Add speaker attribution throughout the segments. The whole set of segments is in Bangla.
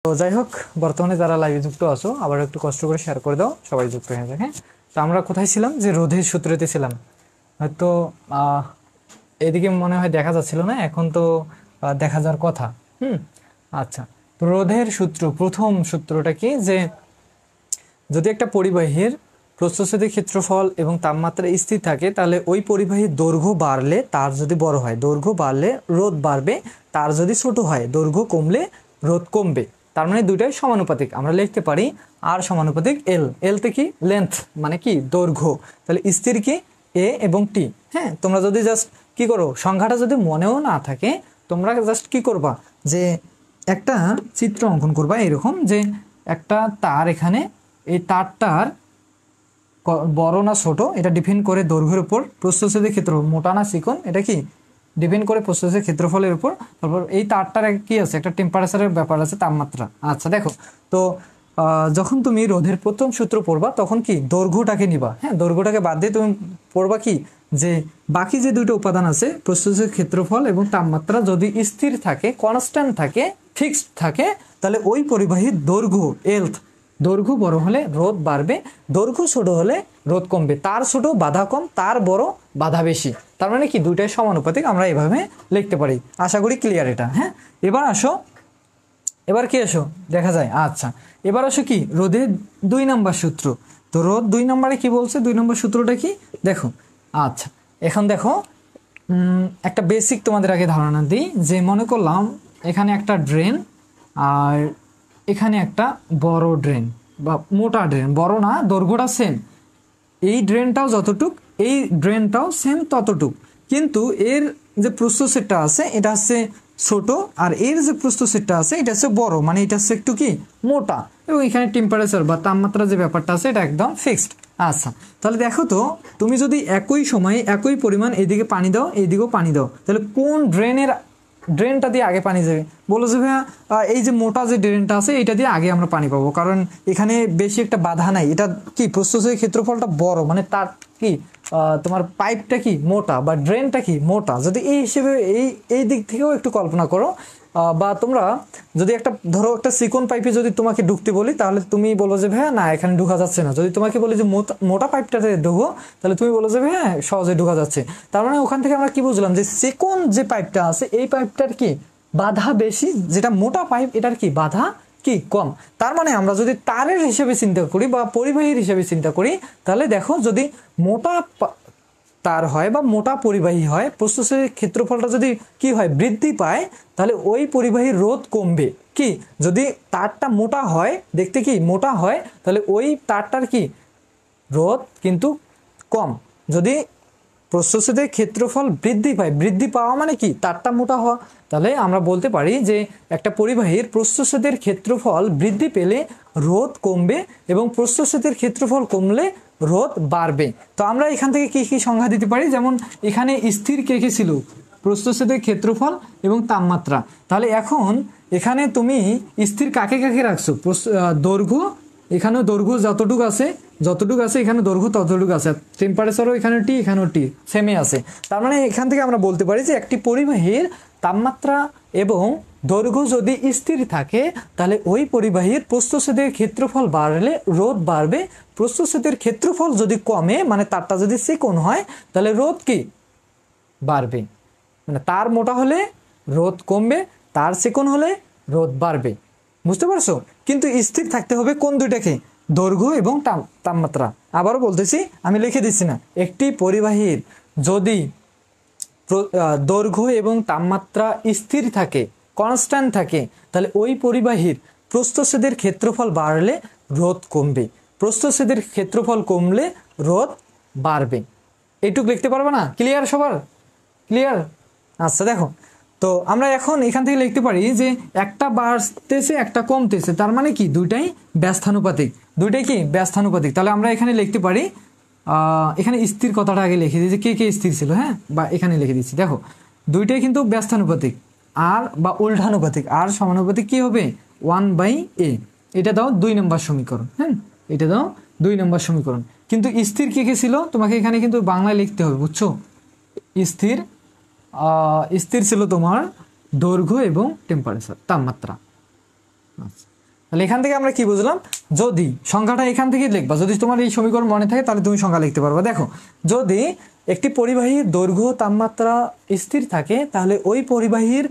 Speaker 1: তো যাই হোক, বর্তমানে যারা লাইভে যুক্ত আছো আবার একটু কষ্ট করে শেয়ার করে দাও, সবাই যুক্ত হয়ে যায়। হ্যাঁ, তো আমরা কোথায় ছিলাম? যে রোধের সূত্রতে ছিলাম। হয়তো এদিকে মনে হয় দেখা যাচ্ছিল না, এখন তো দেখা যাওয়ার কথা। আচ্ছা, তো রোধের সূত্র, প্রথম সূত্রটা কি? যে যদি একটা পরিবাহীর প্রস্থচ্ছেদের ক্ষেত্রফল এবং তাপমাত্রা স্থির থাকে, তাহলে ওই পরিবাহীর দৈর্ঘ্য বাড়লে তার যদি বড় হয়, দৈর্ঘ্য বাড়লে রোধ বাড়বে, তার যদি ছোট হয় দৈর্ঘ্য কমলে রোধ কমবে। তার মানে দুইটাই সমানুপাতিক। আমরা লিখতে পারি আর সমানুপাতিক এল। এলতে কি? লেন্থ, মানে কি? দৈর্ঘ্য। তাহলে স্থির কি? এ এবং টি। হ্যাঁ, তোমরা যদি জাস্ট কি করো, সংখ্যাটা যদি মনেও না থাকে, তোমরা জাস্ট কি করবা, যে একটা চিত্র অঙ্কন করবা এরকম, যে একটা তার, এখানে এই তারটার বড় না ছোট এটা ডিপেন্ড করে দৈর্ঘ্যের উপর, প্রস্থচ্ছেদের ক্ষেত্র মোটা না চিকন এটা কি ডিপেন্ড করে প্রস্থচ্ছেদের ক্ষেত্রফলের উপর। তারপর এই তারটার কি আছে, একটা টেম্পারেচারের ব্যাপার আছে, তাপমাত্রা। আচ্ছা দেখো তো যখন তুমি রোধের প্রথম সূত্র পড়বা তখন কি দৈর্ঘ্যটাকে নিবা। হ্যাঁ, দৈর্ঘ্যটাকে বাদ দিয়ে তুমি পড়বা কি, যে বাকি যে দুটো উপাদান আছে প্রস্থচ্ছেদের ক্ষেত্রফল এবং তাপমাত্রা যদি স্থির থাকে, কনস্ট্যান্ট থাকে, ফিক্সড থাকে, তাহলে ওই পরিবাহীর দৈর্ঘ্য এলথ, দৈর্ঘ্য বড় হলে রোধ বাড়বে, দৈর্ঘ্য ছোট হলে রোধ কমবে। তার ছোট বাধা কম, তার বড় বাধা বেশি। তার মানে কি দুইটাই সমানুপাতিক, আমরা এভাবে লিখতে পারি। আশা করি ক্লিয়ার এটা। হ্যাঁ, এবার আসো, এবার কি আসো দেখা যায়। আচ্ছা, এবার আসো কি রোধের 2 নম্বর সূত্র। তো রোধ 2 নম্বরে কি বলছে? 2 নম্বর সূত্রটা কি দেখো। আচ্ছা, এখন দেখো একটা বেসিক তোমাদের আগে ধারণা দিই, যে মনে করলাম এখানে একটা ড্রেন আর এখানে একটা বড় ড্রেন বা মোটা ড্রেন, বড় না, দৈর্ঘ্যটা সেম। এই ড্রেনটাও যতটুক, এই ড্রেনটাও সেম ততটুক, কিন্তু এর যে প্রস্থচ্ছেদটা আছে এটা হচ্ছে ছোট, আর এর যে প্রস্থচ্ছেদটা আছে এটা হচ্ছে বড়, মানে এটা হচ্ছে একটু কি মোটা, এবং এখানে টেম্পারেচার বা তাপমাত্রা যে ব্যাপারটা আছে এটা একদম ফিক্সড। আচ্ছা, তাহলে দেখো তো, তুমি যদি একই সময়ে একই পরিমাণ এইদিকে পানি দাও, এইদিকেও পানি দাও, তাহলে কোন ড্রেনটা দিয়ে আগে পানি যাবে? বলো যে ভাইয়া এই যে মোটা যে ড্রেনটা আছে এটা দিয়ে আগে আমরা পানি পাবো, কারণ এখানে বেশি একটা বাধা নাই, এটা কি প্রস্থচ্ছেদের ক্ষেত্রফলটা বড়, মানে তার কি তোমার পাইপটা কি মোটা বা ড্রেনটা কি মোটা। যদি এই হিসেবে এই দিক থেকেও একটু কল্পনা করো, বা তোমরা যদি একটা ধরো একটা চিকন পাইপে যদি তোমাকে ঢুকতে বলি, তাহলে তুমি বলো যে ভাইয়া না এখানে ঢুকা যাচ্ছে না। যদি তোমাকে বলি যে মোটা পাইপটাতে ঢুকো, তাহলে তুমি বলো যে ভাইয়া সহজে ঢুকা যাচ্ছে। তার মানে ওখান থেকে আমরা কি বুঝলাম, যে চিকন যে পাইপটা আছে এই পাইপটার কি বাধা বেশি, যেটা মোটা পাইপ এটার কি বাধা কি কম। তার মানে আমরা যদি তারের হিসেবে চিন্তা করি বা পরিবাহীর হিসেবে চিন্তা করি, তাহলে দেখো যদি মোটা তার হয় বা মোটা পরিবাহী হয়, প্রস্থচ্ছেদের ক্ষেত্রফলটা যদি কি হয় বৃদ্ধি পায়, তাহলে ওই পরিবাহীর রোধ কমবে। কি যদি তারটা মোটা হয়, দেখতে কি মোটা হয়, তাহলে ওই তারটার কি রোধ কিন্তু কম। যদি প্রস্থচ্ছেদের ক্ষেত্রফল বৃদ্ধি পায়, বৃদ্ধি পাওয়া মানে কি তারটা মোটা হওয়া, তাহলে আমরা বলতে পারি যে একটা পরিবাহীর প্রস্থচ্ছেদের ক্ষেত্রফল বৃদ্ধি পেলে রোধ কমবে এবং প্রস্থচ্ছেদের ক্ষেত্রফল কমলে রোধ বাড়বে। তো আমরা এখান থেকে কি কি সংজ্ঞা দিতে পারি, যেমন এখানে স্থির কে কে ছিল? প্রস্থচ্ছেদের ক্ষেত্রফল এবং তাপমাত্রা। তাহলে এখন এখানে তুমি স্থির কাকে কাকে রাখছো? দৈর্ঘ্য, এখানেও দৈর্ঘ্য যতটুকু আছে এখানে দৈর্ঘ্য ততটুকু আছে, টেম্পারেচারও এখানে টি এখানেও টি সেমই আছে। তার মানে এখান থেকে আমরা বলতে পারি যে একটি পরিবাহীর তাপমাত্রা এবং দৈর্ঘ্য যদি স্থির থাকে, তাহলে ওই পরিবাহীর প্রস্থচ্ছেদের ক্ষেত্রফল বাড়লে রোধ বাড়বে, প্রস্থচ্ছেদের ক্ষেত্রফল যদি কমে, মানে তারটা যদি চিকন হয়, তাহলে রোধ কি বাড়বে। মানে তার মোটা হলে রোধ কমবে, তার চিকন হলে রোধ বাড়বে। বুঝতে পারছো? কিন্তু স্থির থাকতে হবে কোন দুইটাকে? দৈর্ঘ্য এবং তাপমাত্রা। আবারও বলতেছি, আমি লিখে দিচ্ছি না, একটি পরিবাহীর যদি দৈর্ঘ্য এবং তাপমাত্রা স্থির থাকে, কনস্ট্যান্ট থাকে, তাহলে ওই পরিবাহীর প্রস্থচ্ছেদের ক্ষেত্রফল বাড়লে রোধ কমবে, প্রস্থচ্ছেদের ক্ষেত্রফল কমলে রোধ বাড়বে। এইটুকু লিখতে পারবে না? ক্লিয়ার সবার? ক্লিয়ার? আচ্ছা দেখো, তো আমরা এখন এখান থেকে লিখতে পারি যে একটা বাড়তেছে একটা কমতেছে, তার মানে কি দুইটাই ব্যস্তানুপাতিক, দুইটাই কি ব্যস্তানুপাতিক। তাহলে আমরা এখানে লিখতে পারি, এখানে স্থির কথাটা আগে লিখে দিই যে কে কে স্থির ছিল। হ্যাঁ, বা এখানে লিখে দিচ্ছি, দেখো দুইটাই কিন্তু ব্যস্তানুপাতিক, আর বা উল্টানুপাতিক, আর সমানুপাতিক কি হবে 1/a। এটা দাও 2 নম্বর সমীকরণ। হ্যাঁ, এটা দাও 2 নম্বর সমীকরণ। কিন্তু স্থির কে কে ছিল তোমাকে এখানে কিন্তু বাংলায় লিখতে হবে, বুঝছো? স্থির স্থির ছিল তোমার দৈর্ঘ্য এবং টেম্পারেচার, তাপমাত্রা। আচ্ছা। তাহলে এখান থেকে আমরা কি বুঝলাম, যদি সংখ্যাটা এখান থেকে লিখবা, যদি তোমার এই সমীকরণ মনে থাকে তাহলে তুমি সংখ্যা লিখতে পারবা। দেখো, যদি একটি পরিবাহীর দৈর্ঘ্য তাপমাত্রা স্থির থাকে তাহলে ওই পরিবাহীর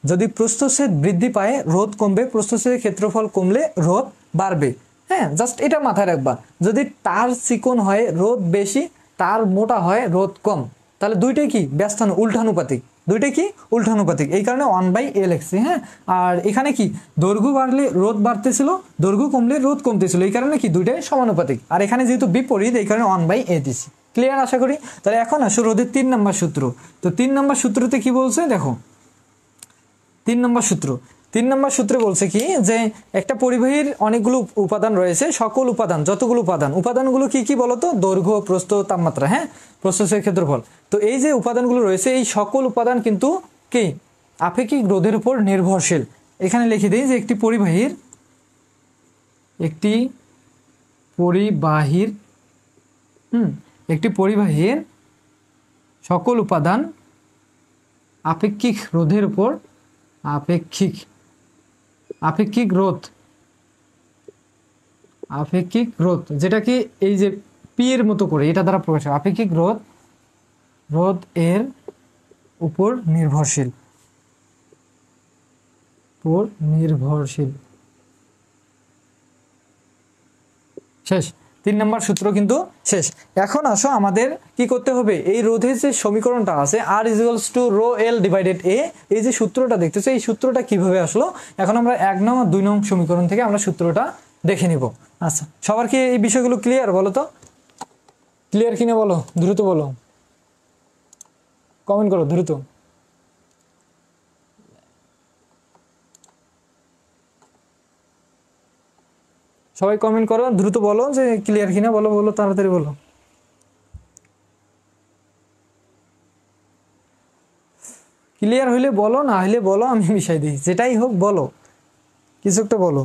Speaker 1: যদি প্রস্থচ্ছেদ বৃদ্ধি পায় রোধ কমবে, প্রস্থচ্ছেদের ক্ষেত্রফল কমলে রোধ বাড়বে। হ্যাঁ, জাস্ট এটা মাথায় রাখবা। যদি তার চিকন হয় রোধ বেশি, তার মোটা হয় রোধ কম, তাহলে দুইটাই কি ব্যস্তানু উল্টানুপাতিক, দুইটাই কি উল্টানুপাতিক, এই কারণে 1/a লিখছি। হ্যাঁ, আর এখানে কি দৈর্ঘ্য বাড়লে রোধ বাড়তেছিল, দৈর্ঘ্য কমলে রোধ কমতেছিল, এই কারণে কি দুইটাই সমানুপাতিক। আর এখানে যেহেতু বিপরীত এই কারণে 1/a দিছি। ক্লিয়ার আশা করি। তাহলে এখন আসো রোধের 3 নম্বর সূত্র। তো 3 নম্বর সূত্রতে কি বলছে দেখো, 3 নম্বর সূত্র, 3 নম্বর সূত্রে বলছে কি যে একটা পরিবাহীর অনেকগুলো উপাদান রয়েছে, সকল উপাদান, যতগুলো উপাদানগুলো কি কি বলতো, দৈর্ঘ্য, প্রস্থ, তাপমাত্রা, হ্যাঁ, প্রস্থের ক্ষেত্রফল। তো এই যে উপাদানগুলো রয়েছে এই সকল উপাদান কিন্তু কি আপেক্ষিক রোধের উপর নির্ভরশীল। এখানে লিখে দিই যে একটি পরিবাহীর একটি পরিবাহীর সকল উপাদান আপেক্ষিক রোধের উপর আপেক্ষিক রোধ যেটাকে এই যে পি এর মতো করে এটা দ্বারা প্রকাশ হয়, আপেক্ষিক রোধ এর উপর নির্ভরশীল। শেষ, 3 নম্বর সূত্র কিন্তু শেষ। এখন আসো আমাদের কি করতে হবে, এই রোধের যে সমীকরণটা আছে R = ρl/a, এই যে সূত্রটা দেখতেছো এই সূত্রটা কিভাবে আসলো, এখন আমরা 1 নং আর 2 নং সমীকরণ থেকে আমরা সূত্রটা দেখে নিব। আচ্ছা, সবার কি এই বিষয়গুলো ক্লিয়ার? বলো তো ক্লিয়ার কিনা, বলো, দ্রুত বলো, কমেন্ট করো দ্রুত। সবাই কমেন্ট করো, দ্রুত বলো যে ক্লিয়ার কিনা, বলো বলো তাড়াতাড়ি বলো। ক্লিয়ার হইলে বলো, না হইলে বলো, আমি মিশাই দিই, যেটাই হোক বলো, কিছু একটা বলো।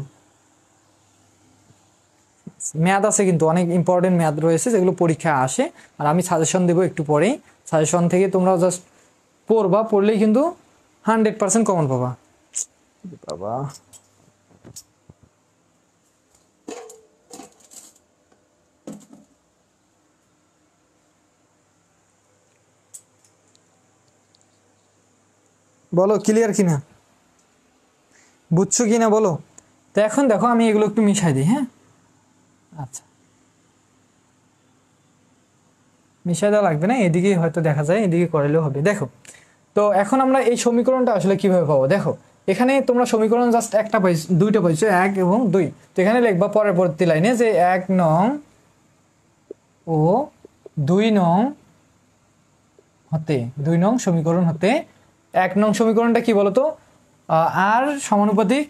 Speaker 1: ম্যাথ আছে কিন্তু অনেক ইম্পর্টেন্ট ম্যাথ রয়েছে যেগুলো পরীক্ষা আসে, আর আমি সাজেশন দেবো একটু পরেই। সাজেশন থেকে তোমরা জাস্ট পড়বা, পড়লেই কিন্তু 100% কমন পাবা। বাবা বলো ক্লিয়ার কিনা, বুঝছো কিনা বলো। তো এখন দেখো আমি এগুলো একটু মিশাই দিই। হ্যাঁ, আচ্ছা, মিশাই দেওয়া লাগবে না, এদিকে হয়তো দেখা যায়, এদিকে করলেও হবে। দেখো, তো এখন আমরা এই সমীকরণটা আসলে কিভাবে পাবো, দেখো এখানে তোমরা সমীকরণ জাস্ট একটা পাইছো, দুইটা পাইছো, 1 এবং 2। তো এখানে লিখবা পরবর্তী লাইনে যে 1 নং ও 2 নং হতে, 2 নং সমীকরণ হতে 1 নং সমীকরণটা কি বলতো, আর সমানুপাতিক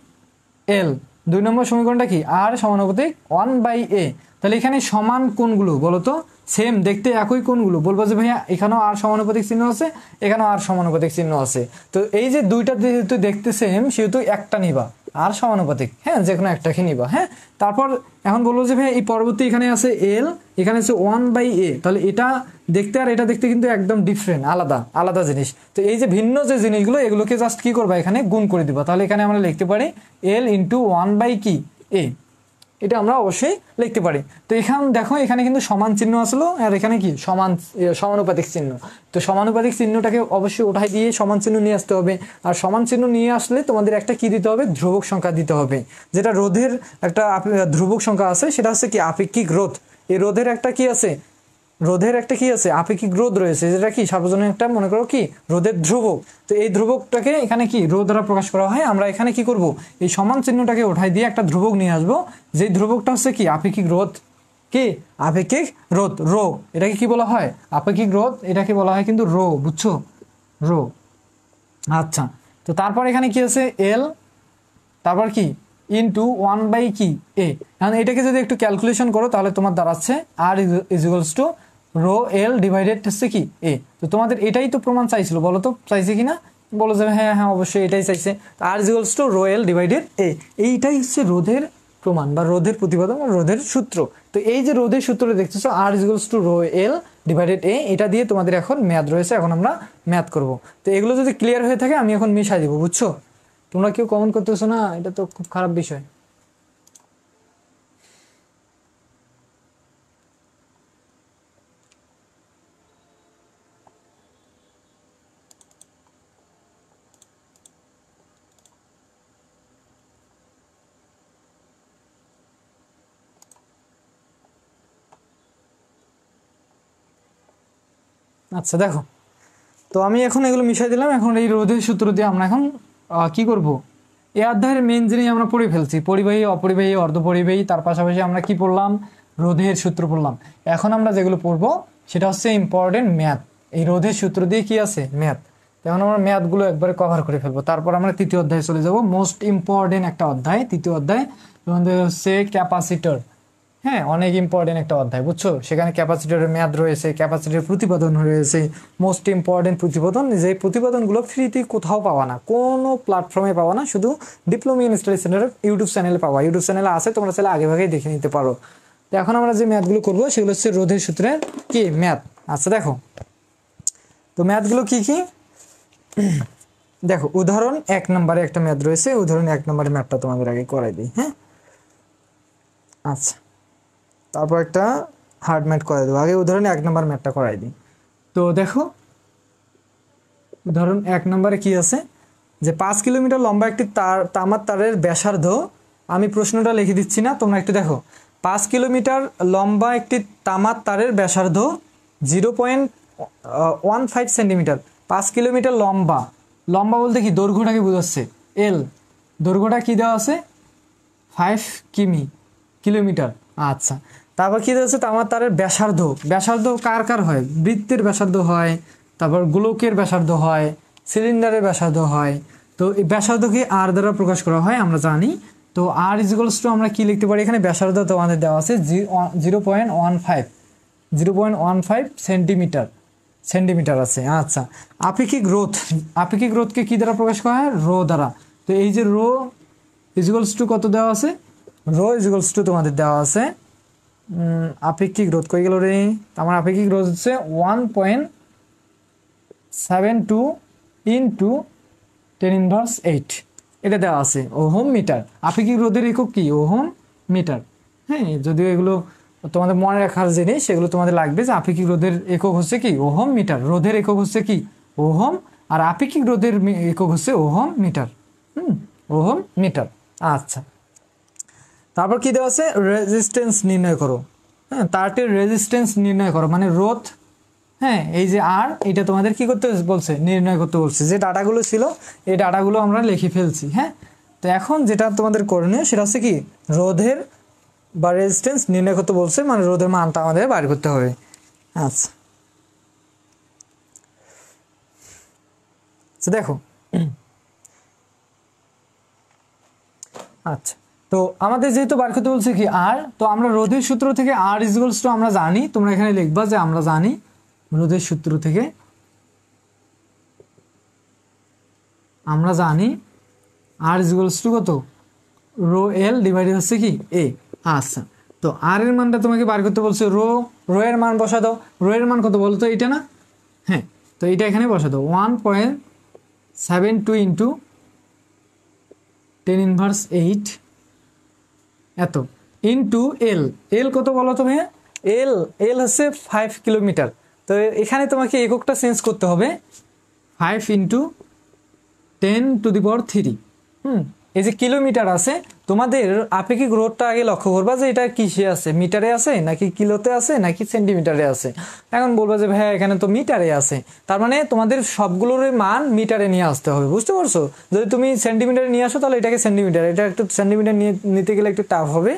Speaker 1: এল। 2 নম্বর সমীকরণটা কি, আর সমানুপাতিক 1/a। তাহলে এখানে সমান কোণগুলো বলতো, সেম দেখতে একই কোণগুলো বলবো যে ভাইয়া এখানেও আর সমানুপাতিক চিহ্ন আছে, এখানেও আর সমানুপাতিক চিহ্ন আছে। তো এই যে দুইটা যেহেতু দেখতে সেম সেহেতু একটা নিবা, আর সমানুপাতিক, হ্যাঁ, যে কোনো একটাকে নিবা। হ্যাঁ, তারপর এখন বলবো যে ভাইয়া এই পরবর্তী এখানে আছে এল, এখানে আছে 1/a, তাহলে এটা দেখতে আর এটা দেখতে কিন্তু একদম ডিফারেন্ট, আলাদা আলাদা জিনিস। তো এই যে ভিন্ন যে জিনিসগুলো এগুলোকে জাস্ট কি করবা, এখানে গুণ করে দিবা। তাহলে এখানে আমরা লিখতে পারি এল ইন্টু 1/a, এটা আমরা অবশ্যই লিখতে পারি। তো এখানে দেখো এখানে কিন্তু সমান চিহ্ন আসলো, আর এখানে কি সমানুপাতিক চিহ্ন। তো সমানুপাতিক চিহ্নটাকে অবশ্যই উঠাই দিয়ে সমান চিহ্ন নিয়ে আসতে হবে। আর সমান চিহ্ন নিয়ে আসলে তোমাদের একটা কি দিতে হবে, ধ্রুবক সংখ্যা দিতে হবে। যেটা রোধের একটা ধ্রুবক সংখ্যা আছে, সেটা হচ্ছে কি আপেক্ষিক রোধ। এই রোধের একটা কি আছে, আপেক্ষিক রোধ রয়েছে, যেটা কি সার্বজনীন একটা, মনে করো কি রোধের ধ্রুবক। তো এই ধ্রুবকটাকে এখানে কি রো দ্বারা প্রকাশ করা হয়। আমরা এখানে কি করব, এই সমান চিহ্নটাকে উঠাই দিয়ে একটা ধ্রুবক নিয়ে আসবো, যেই ধ্রুবকটা হচ্ছে কি আপেক্ষিক রোধ, কি আপেক্ষিক রোধ, রো। এটাকে কি বলা হয়, আপেক্ষিক রোধ, এটাকে বলা হয় কিন্তু রো, বুঝছো, রো। আচ্ছা, তো তারপর এখানে কি আছে এল, তারপর কি ইন্টু 1/a। এখন এটাকে যদি একটু ক্যালকুলেশন করো তাহলে তোমার দাঁড়াচ্ছে R equals to rho L divided হচ্ছে কি এ। তো তোমাদের এটাই তো প্রমাণ চাইছিল, বলো তো চাইছে কিনা, বলো যে হ্যাঁ হ্যাঁ অবশ্যই এটাই চাইছে। R equals to rho L divided A, এইটাই হচ্ছে রোধের প্রমাণ বা রোধের প্রতিপাদক বা রোধের সূত্র। তো এই যে রোধের সূত্রটা দেখতেছো R equals to rho L divided A, এটা দিয়ে তোমাদের এখন ম্যাথ রয়েছে, এখন আমরা ম্যাথ করব। তো এগুলো যদি ক্লিয়ার হয়ে থাকে আমি এখন মিশাই দিব, বুঝছো। তোমরা কেউ কমেন্ট করতেছো না, এটা তো খুব খারাপ বিষয়। আচ্ছা দেখো, তো আমি এখন এগুলো মিশাই দিলাম। এখন এই রোধের সূত্র দিয়ে আমরা এখন কি করব, এই অধ্যায়ের মেন জিনিস আমরা পড়ে ফেলছি, পরিবাহী অপরিবাহী অর্ধপরিবাহী, তার পাশাপাশি আমরা কি পড়লাম, রোধের সূত্র পড়লাম। এখন আমরা যেগুলো পড়বো সেটা হচ্ছে ইম্পর্টেন্ট ম্যাথ। এই রোধের সূত্র দিয়ে কি আছে, ম্যাথ। এখন আমরা ম্যাথগুলো একবারে কভার করে ফেলবো, তারপর আমরা তৃতীয় অধ্যায়ে চলে যাব। মোস্ট ইম্পর্টেন্ট একটা অধ্যায় তৃতীয় অধ্যায়, তোমাদের হচ্ছে ক্যাপাসিটর। হ্যাঁ, অনেক ইম্পর্টেন্ট একটা অধ্যায়, বুঝছো। সেখানে ক্যাপাসিটরের ম্যাথ রয়েছে, ক্যাপাসিটরের প্রতিপাদন রয়েছে, মোস্ট ইম্পর্টেন্ট প্রতিপাদন। যে প্রতিপাদনগুলো ফ্রিতে কোথাও পাওয়া না, কোনো প্ল্যাটফর্মে পাওয়া না, শুধু ডিপ্লোমা ইন স্টাডি সেন্টারের ইউটিউব চ্যানেলে পাওয়া। ইউটিউব চ্যানেলে আছে, তোমরা চাইলে আগে ভাগেই দেখে নিতে পারো। তো এখন আমরা যে ম্যাথগুলো করবো সেগুলো হচ্ছে রোধের সূত্রের কি ম্যাথ। আচ্ছা দেখো, তো ম্যাথগুলো কি কি দেখো, উদাহরণ 1 নম্বরে একটা ম্যাথ রয়েছে। উদাহরণ 1 নম্বরের ম্যাথটা তোমাদের আগে করাই দিই। হ্যাঁ, আচ্ছা, তারপর একটা হার্ড ম্যাথ করাই দেবো। আগে উদাহরণ 1 নম্বর ম্যাথটা করাই দিই। তো দেখো, উদাহরণ 1 নম্বরে কি আছে, যে 5 কিলোমিটার লম্বা একটি তামার তারের ব্যাসার্ধ, আমি প্রশ্নটা লিখে দিচ্ছি না, তোমরা একটু দেখো। 5 কিলোমিটার লম্বা একটি তামার তারের ব্যাসার্ধ 0.15 সেন্টিমিটার। 5 কিলোমিটার লম্বা, লম্বা বলতে কি, দৈর্ঘ্যটাকে বোঝাচ্ছে, এল। দৈর্ঘ্যটা কি দেওয়া আছে, 5 কিলোমিটার। আচ্ছা, তারপর কি দেওয়া আছে, তামার তারের ব্যাসার্ধ। ব্যাসার্ধ কার কার হয়, বৃত্তের ব্যাসার্ধ হয়, তারপর গোলকের ব্যাসার্ধ হয়, সিলিন্ডারের ব্যাসার্ধ হয়। তো এই ব্যাসার্ধকে আর দ্বারা প্রকাশ করা হয়, আমরা জানি। তো আর ইজিক্যালস টু আমরা কি লিখতে পারি, এখানে ব্যাসার্ধ তোমাদের দেওয়া আছে 0.15 সেন্টিমিটার আছে। আচ্ছা, আপেক্ষিক রোধ, আপেক্ষিক রোধকে কি দ্বারা প্রকাশ করা হয়, রো দ্বারা। তো এই যে রো ইজিক্যালস টু কত দেওয়া আছে, রো ইজিক্যালস টু তোমাদের দেওয়া আছে, আপেক্ষিক রোধ কই গেল রে, আমার আপেক্ষিক রোধ হচ্ছে 1.72 ইন্টু 10⁻⁸ এটা দেওয়া আছে ওহম মিটার। আপেক্ষিক রোধের একক কি, ওহম মিটার। হ্যাঁ, যদিও এগুলো তোমাদের মনে রাখার জিনিস, সেগুলো তোমাদের লাগবে, যে আপেক্ষিক রোধের একক হচ্ছে কি, ওহম মিটার। রোধের একক হচ্ছে কি, ওহম, আর আপেক্ষিক রোধের একক হচ্ছে ওহম মিটার। Ohm metre. আচ্ছা, তারপর কি দেওয়া আছে, রেজিস্ট্যান্স নির্ণয় করো। হ্যাঁ, তারটির রেজিস্ট্যান্স নির্ণয় করো, মানে রোধ। হ্যাঁ, এই যে আর, এটা তোমাদের কি করতে বলছে, নির্ণয় করতে বলছে। যে ডাটাগুলো ছিল এই ডাটাগুলো আমরা লিখে ফেলছি। হ্যাঁ, তো এখন যেটা তোমাদের করণীয় সেটা হচ্ছে কি, রোধের বা রেজিস্ট্যান্স নির্ণয় করতে বলছে, মানে রোধের মানটা আমাদের বাইর করতে হবে। আচ্ছা, দেখো, আচ্ছা, তো আমাদের যেহেতু বার করতে বলছে কি আর, তো আমরা রোধের সূত্র থেকে আর ইকুয়ালস টু আমরা জানি, তোমরা এখানে লিখবা যে আমরা জানি রোধের সূত্র থেকে আমরা জানি আর ইকুয়ালস টু কত, রো এল ডিভাইডেড হচ্ছে কি এ। আচ্ছা, তো আর এর মানটা তোমাকে বার করতে বলছে, রো এর মান বসা দাও। রো এর মান কত বলো তো, এটা না, হ্যাঁ, তো এটা এখানে বসা দাও, 1.72 ইন্টু 10⁻⁸ এত ইন্টু এল। এল কত বলো তুমি, এল হচ্ছে 5 কিলোমিটার। তো এখানে তোমাকে এককটা চেঞ্জ করতে হবে, 5 ইন্টু 10⁻³ এই যে কিলোমিটার আছে, তোমাদের আপেক্ষিক রোধটা আগে লক্ষ্য করবা যে এটা কিসে আছে, মিটারে আছে নাকি কিলোতে আছে নাকি সেন্টিমিটারে আছে। এখন বলবা যে ভাই এখানে তো মিটারে আছে, তার মানে তোমাদের সবগুলোর মান মিটারে নিয়ে আসতে হবে, বুঝতে পারছো। যদি তুমি সেন্টিমিটারে নিয়ে আসো তাহলে এটাকে সেন্টিমিটার, এটা একটু সেন্টিমিটার নিতে গেলে একটু টাফ হবে,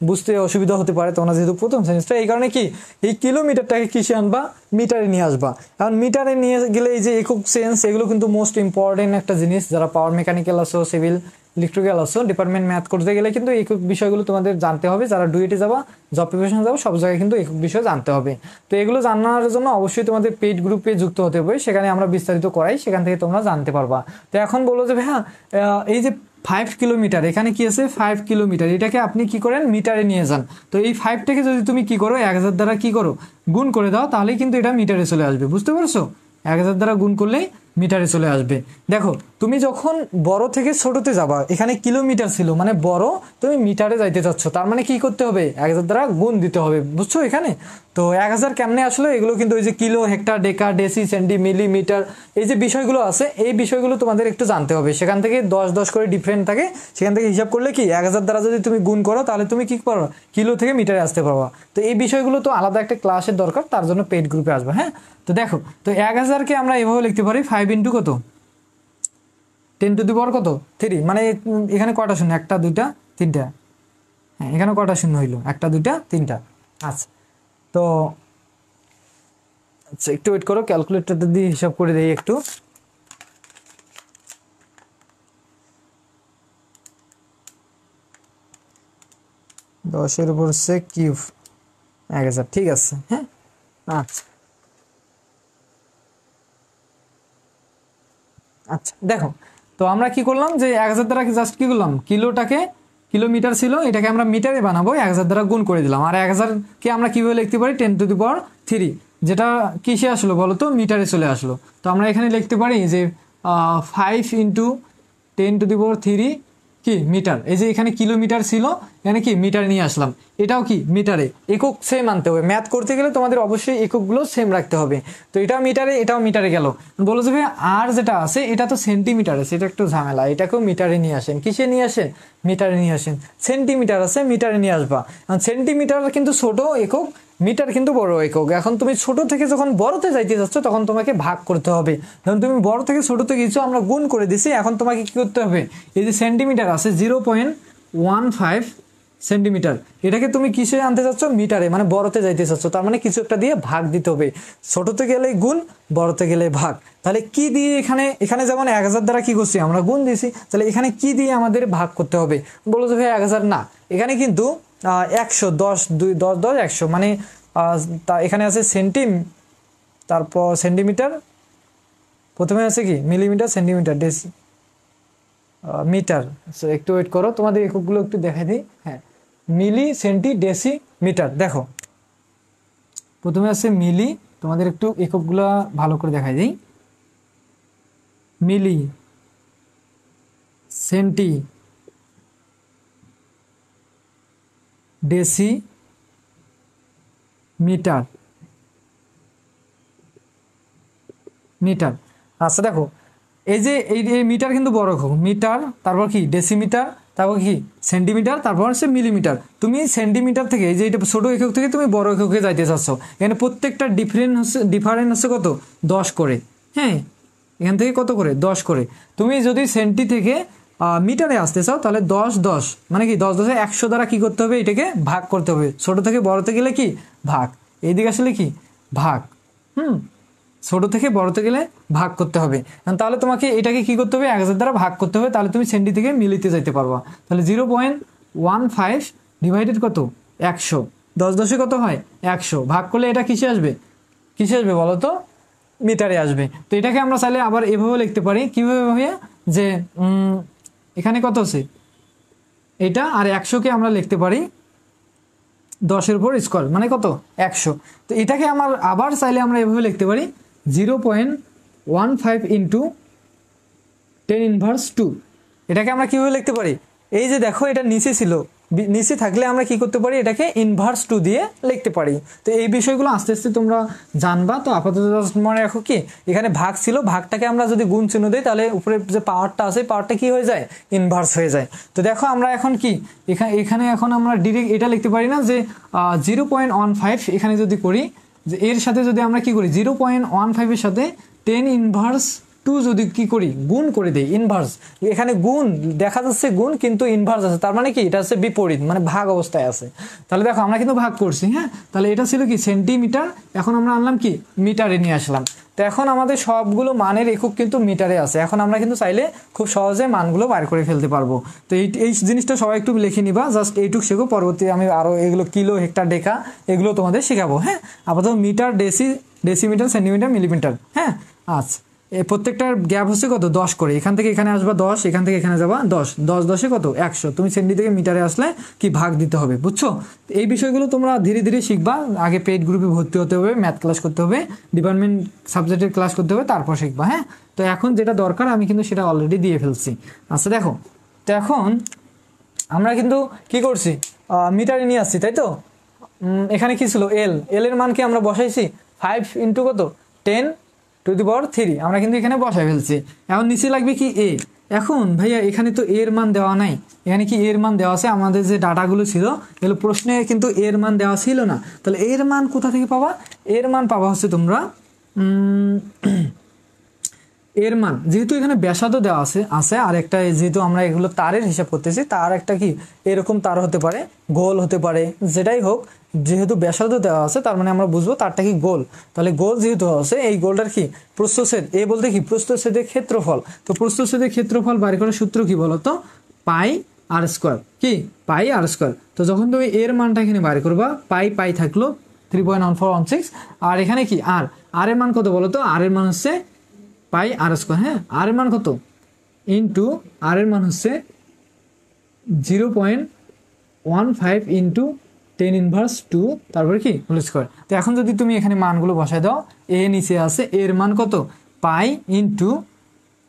Speaker 1: বুঝতে অসুবিধা হতে পারে তোমরা যেহেতু প্রথম সেমিস্টার। এই কারণে কি, এই কিলোমিটারটাকে কিসে আনবা, মিটারে নিয়ে আসবা। এখন মিটারে নিয়ে গেলে এই যে একক চেঞ্জ, এগুলো কিন্তু মোস্ট ইম্পর্টেন্ট একটা জিনিস। যারা পাওয়ার মেকানিক্যাল আছো, সিভিল ইলেকট্রিক্যাল আছো, ডিপার্টমেন্ট ম্যাথ করতে গেলে কিন্তু একক বিষয়গুলো তোমাদের জানতে হবে। যারা ডুয়েটে যাবা, জব প্রিপারেশন যাবো, সব জায়গায় কিন্তু একক বিষয় জানতে হবে। তো এগুলো জানার জন্য অবশ্যই তোমাদের পেইড গ্রুপে যুক্ত হতে হবে, সেখানে আমরা বিস্তারিত করাই, সেখান থেকে তোমরা জানতে পারবা। তো এখন বলো যে ভাইয়া এই যে 5 কিলোমিটার, এখানে কি আছে 5 কিলোমিটার, এটাকে আপনি কি করেন, মিটারে নিয়ে যান। তো এই 5টাকে যদি তুমি কি করো, 1000 দ্বারা কি করো, গুণ করে দাও, তাহলেই কিন্তু এটা মিটারে চলে আসবে, বুঝতে পারছো। 1000 দ্বারা গুণ করলেই মিটারে চলে আসবে। দেখো তুমি যখন বড় থেকে ছোটতে যাবা, এখানে কিলোমিটার ছিল মানে বড়, তুমি মিটারে যাইতে চাচ্ছ, তার মানে কি করতে হবে 1000 দ্বারা গুণ দিতে হবে, বুঝছো এখানে। তো 1000 কেমনে আসলো, এগুলো কিন্তু ওই যে কিলো, হেক্টর, ডেকা, ডেসি, সেন্টি, মিলি, মিটার, এই যে বিষয়গুলো আছে, এই বিষয়গুলো তোমাদের একটু জানতে হবে। সেখান থেকে 10 করে ডিফারেন্ট থাকে, সেখান থেকে হিসাব করলে কি 1000 দ্বারা যদি তুমি গুণ করো তাহলে তুমি কি পারো, কিলো থেকে মিটারে আসতে পারবা। তো এই বিষয়গুলো তো আলাদা একটা ক্লাসের দরকার, তার জন্য পেইড গ্রুপে আসবে। হ্যাঁ, তো দেখো, তো 1000কে আমরা এভাবে লিখতে পারি 5 ইন্টু কত, 10 টু দি পাওয়ার কত 3, মানে এখানে কয়টা শূন্য, 1 2 3, হ্যাঁ এখানে কয়টা শূন্য হইলো, 1 2 3। আচ্ছা, তো আচ্ছা একটু ওয়েট করো, ক্যালকুলেটরটা দিয়ে হিসাব করে দেই একটু। দশের উপর সে কিউব 1000, ঠিক আছে। হ্যাঁ, আচ্ছা আচ্ছা দেখো, তো আমরা কি করলাম যে 1000 দ্বারা জাস্ট কি করলাম, কিলোটাকে, কিলোমিটার ছিল এটাকে আমরা মিটারে বানাবো, 1000 দ্বারা গুণ করে দিলাম। আর 1000কে আমরা কিভাবে লিখতে পারি, 10 টু দি পাওয়ার 3, যেটা কিসে আসলো বলো তো, মিটারে চলে আসলো। তো আমরা এখানে লিখতে পারি যে 5 ইন্টু 10 টু দি পাওয়ার 3 কি মিটার। এই যে এখানে কিলোমিটার ছিল, এখানে কি মিটার নিয়ে আসলাম, এটাও কি মিটারে, একক সেম আনতে হবে। ম্যাথ করতে গেলে তোমাদের অবশ্যই এককগুলো সেম রাখতে হবে। তো এটাও মিটারে, এটাও মিটারে গেল। বলো যে ভাই আর যেটা আছে এটা তো সেন্টিমিটার আছে, এটা একটু ঝামেলা, এটাকেও মিটারে নিয়ে আসেন। কিসে নিয়ে আসেন, মিটারে নিয়ে আসেন। সেন্টিমিটার আছে, মিটারে নিয়ে আসবা। সেন্টিমিটার কিন্তু ছোট একক, মিটার কিন্তু বড় একক। এখন তুমি ছোট থেকে যখন বড়তে যাইতে যাচ্ছ তখন তোমাকে ভাগ করতে হবে। যখন তুমি বড় থেকে ছোটতে গেছো, আমরা গুণ করে দিছি, এখন তোমাকে কি করতে হবে, এই যে সেন্টিমিটার আছে 0.15 সেন্টিমিটার, এটাকে তুমি কিসে আনতে চাচ্ছ, মিটারে, মানে বড়তে যাইতে চাচ্ছ, তার মানে কিছু একটা দিয়ে ভাগ দিতে হবে। ছোটতে গেলে গুণ, বড়তে গেলে ভাগ। তাহলে কি দিয়ে এখানে, এখানে যেমন 1000 দ্বারা কি করছি আমরা গুণ দিছি, তাহলে এখানে কি দিয়ে আমাদের ভাগ করতে হবে, বলো যে ভাই 1000 না, এখানে কিন্তু 100, 10 2 10 10 100, মানে তা এখানে আছে সেন্টিম, তারপর সেন্টিমিটার, প্রথমে আছে কি মিলিমিটার, সেন্টিমিটার, ডেসি, মিটার। একটু ওয়েট করো, তোমাদের এককগুলো একটু দেখাই দিই। হ্যাঁ, মিলি, সেন্টি, ডেসি, মিটার। দেখো প্রথমে আছে মিলি, তোমাদের একটু এককগুলো ভালো করে দেখাই দিই। মিলি, সেন্টি, ডেসি, মিটার, মিটার। আচ্ছা দেখো, এই যে এই মিটার কিন্তু বড় একক, মিটার, তারপর কি ডেসিমিটার, তারপর কি সেন্টিমিটার, তারপর হচ্ছে মিলিমিটার। তুমি সেন্টিমিটার থেকে, এই যে এটা ছোট একক থেকে তুমি বড় এককে যাইতে চাচ্ছ, এখানে প্রত্যেকটা ডিফারেন্স হচ্ছে কত, 10 করে। হ্যাঁ, এখান থেকে কত করে, 10 করে। তুমি যদি সেন্টি থেকে মিটারে আসতে চাও তাহলে 10 10, মানে কি 10 10 100 দ্বারা কি করতে হবে, এটাকে ভাগ করতে হবে। ছোট থেকে বড়তে গেলে কি ভাগ, এইদিকে আসলে কি ভাগ। ছোট থেকে বড়তে গেলে ভাগ করতে হবে। তাহলে তোমাকে এটাকে কি করতে হবে, 1000 দ্বারা ভাগ করতে হবে, তাহলে তুমি সেন্টি থেকে মিলিতে যাইতে পারবা। তাহলে 0.15 ডিভাইডেড কত, 100, 10 10 কত হয় 100, ভাগ করলে এটা কিসে আসবে, কিসে আসবে বলো তো, মিটারে আসবে। তো এটাকে আমরা চাইলে আবার এভাবে লিখতে পারি, কিভাবে ভাইয়া, যে এখানে কত আছে এটা, আর 100কে আমরা লিখতে পারি 10-এর উপর স্কোয়ার, মানে কত 100। তো এটাকে আমার আবার চাইলে আমরা এভাবে লিখতে পারি 0.15 ইন্টু 10⁻²। এটাকে আমরা কিভাবে লিখতে পারি, এই যে দেখো এটা নিচে ছিল, নিচে থাকলে আমরা কি করতে পারি, এটাকে ইনভার্স 2 দিয়ে লিখতে পারি। তো এই বিষয়গুলো আস্তে আস্তে তোমরা জানবা। তো আপাতত মনে রাখো কি, এখানে ভাগ ছিল, ভাগটাকে আমরা যদি গুণ চিহ্ন দিই তাহলে উপরে যে পাওয়ারটা আছে, পাওয়ারটা কি হয়ে যায়, ইনভার্স হয়ে যায়। তো দেখো আমরা এখন কি, এখানে এখন আমরা ডিরেক্ট এটা লিখতে পারি না যে 0.15, এখানে যদি করি যে এর সাথে যদি আমরা কি করি, 0.15 এর সাথে 10⁻² যদি কি করি, গুণ করে দেই, ইনভার্স। এখানে গুণ দেখা যাচ্ছে গুণ, কিন্তু ইনভার্স আছে, তার মানে কি এটা হচ্ছে বিপরীত, মানে ভাগ অবস্থায় আছে। তাহলে দেখো আমরা কিন্তু ভাগ করছি। হ্যাঁ, তাহলে এটা ছিল কি সেন্টিমিটার, এখন আমরা আনলাম কি মিটারে নিয়ে আসলাম। তো এখন আমাদের সবগুলো মানের একক কিন্তু মিটারে আছে। এখন আমরা কিন্তু চাইলে খুব সহজে মানগুলো বার করে ফেলতে পারবো। তো এই জিনিসটা সবাই একটু লিখে নিবা, জাস্ট এইটুকু শেখো, পরবর্তী আমি আরও এগুলো কিলো, হেক্টর, ডেকা এগুলো তোমাদের শেখাবো। হ্যাঁ, আপাতত মিটার, ডেসিমিটার, সেন্টিমিটার, মিলিমিটার। হ্যাঁ, আচ্ছা এই প্রত্যেকটার গ্যাপ হচ্ছে কত 10 করে, এখান থেকে এখানে আসবা 10, এখান থেকে এখানে যাবা 10, 10 10 কত 100, তুমি সেন্টি থেকে মিটারে আসলে কি ভাগ দিতে হবে, বুঝছো? এই বিষয়গুলো তোমরা ধীরে ধীরে শিখবা, আগে পেইড গ্রুপে ভর্তি হতে হবে, ম্যাথ ক্লাস করতে হবে, ডিপার্টমেন্ট সাবজেক্টের ক্লাস করতে হবে, তারপর শিখবা। হ্যাঁ, তো এখন যেটা দরকার আমি কিন্তু সেটা অলরেডি দিয়ে ফেলছি। আচ্ছা দেখো, তো এখন আমরা কিন্তু কি করছি, মিটারে নিয়ে আসছি, তাই তো? এখানে কি ছিল এল এর মান কি আমরা বসাইছি 5 ইন্টু কত 10⁻³ আমরা কিন্তু এখানে বসাই ফেলছি। এখন নিচে লাগবে কি এ। এখন ভাইয়া এখানে তো এর মান দেওয়া নাই, এখানে কি এর মান দেওয়া আছে? আমাদের যে ডাটাগুলো ছিল এগুলো প্রশ্নে কিন্তু এর মান দেওয়া ছিল না, তাহলে এর মান কোথা থেকে পাবা? এর মান পাবা হচ্ছে তোমরা এর মান যেহেতু এখানে ব্যাসার্ধ দেওয়া আছে আর একটা, যেহেতু আমরা এগুলো তারের হিসাব করতেছি, তার একটা কি এরকম তার হতে পারে, গোল হতে পারে, যেটাই হোক, যেহেতু ব্যাসার্ধ দেওয়া আছে তার মানে আমরা বুঝবো তারটা কি গোল। তাহলে গোল যেহেতু আছে, এই গোলটার কি প্রস্থচ্ছেদ, এ বলতে কি প্রস্থচ্ছেদের ক্ষেত্রফল। তো প্রস্থচ্ছেদের ক্ষেত্রফল বাড়ি করার সূত্র কি বলতো? পাই আর স্কোয়ার, কি পাই আর স্কোয়ার। তো যখন তুমি এর মানটা এখানে বাড়ি করবা, পাই থাকলো 3.1416, আর এখানে কি আর এর মান কত বলতো? আর এর মান হচ্ছে পাই আর স্কোয়ার। হ্যাঁ, আর এর মান কত ইন্টু আর এর মান হচ্ছে 0.15 ইন্টু 10⁻², তারপরে কি হোল স্কোয়ার। তো এখন যদি তুমি এখানে মানগুলো বসায় দাও, এ নিচে আছে, এর মান কত pi into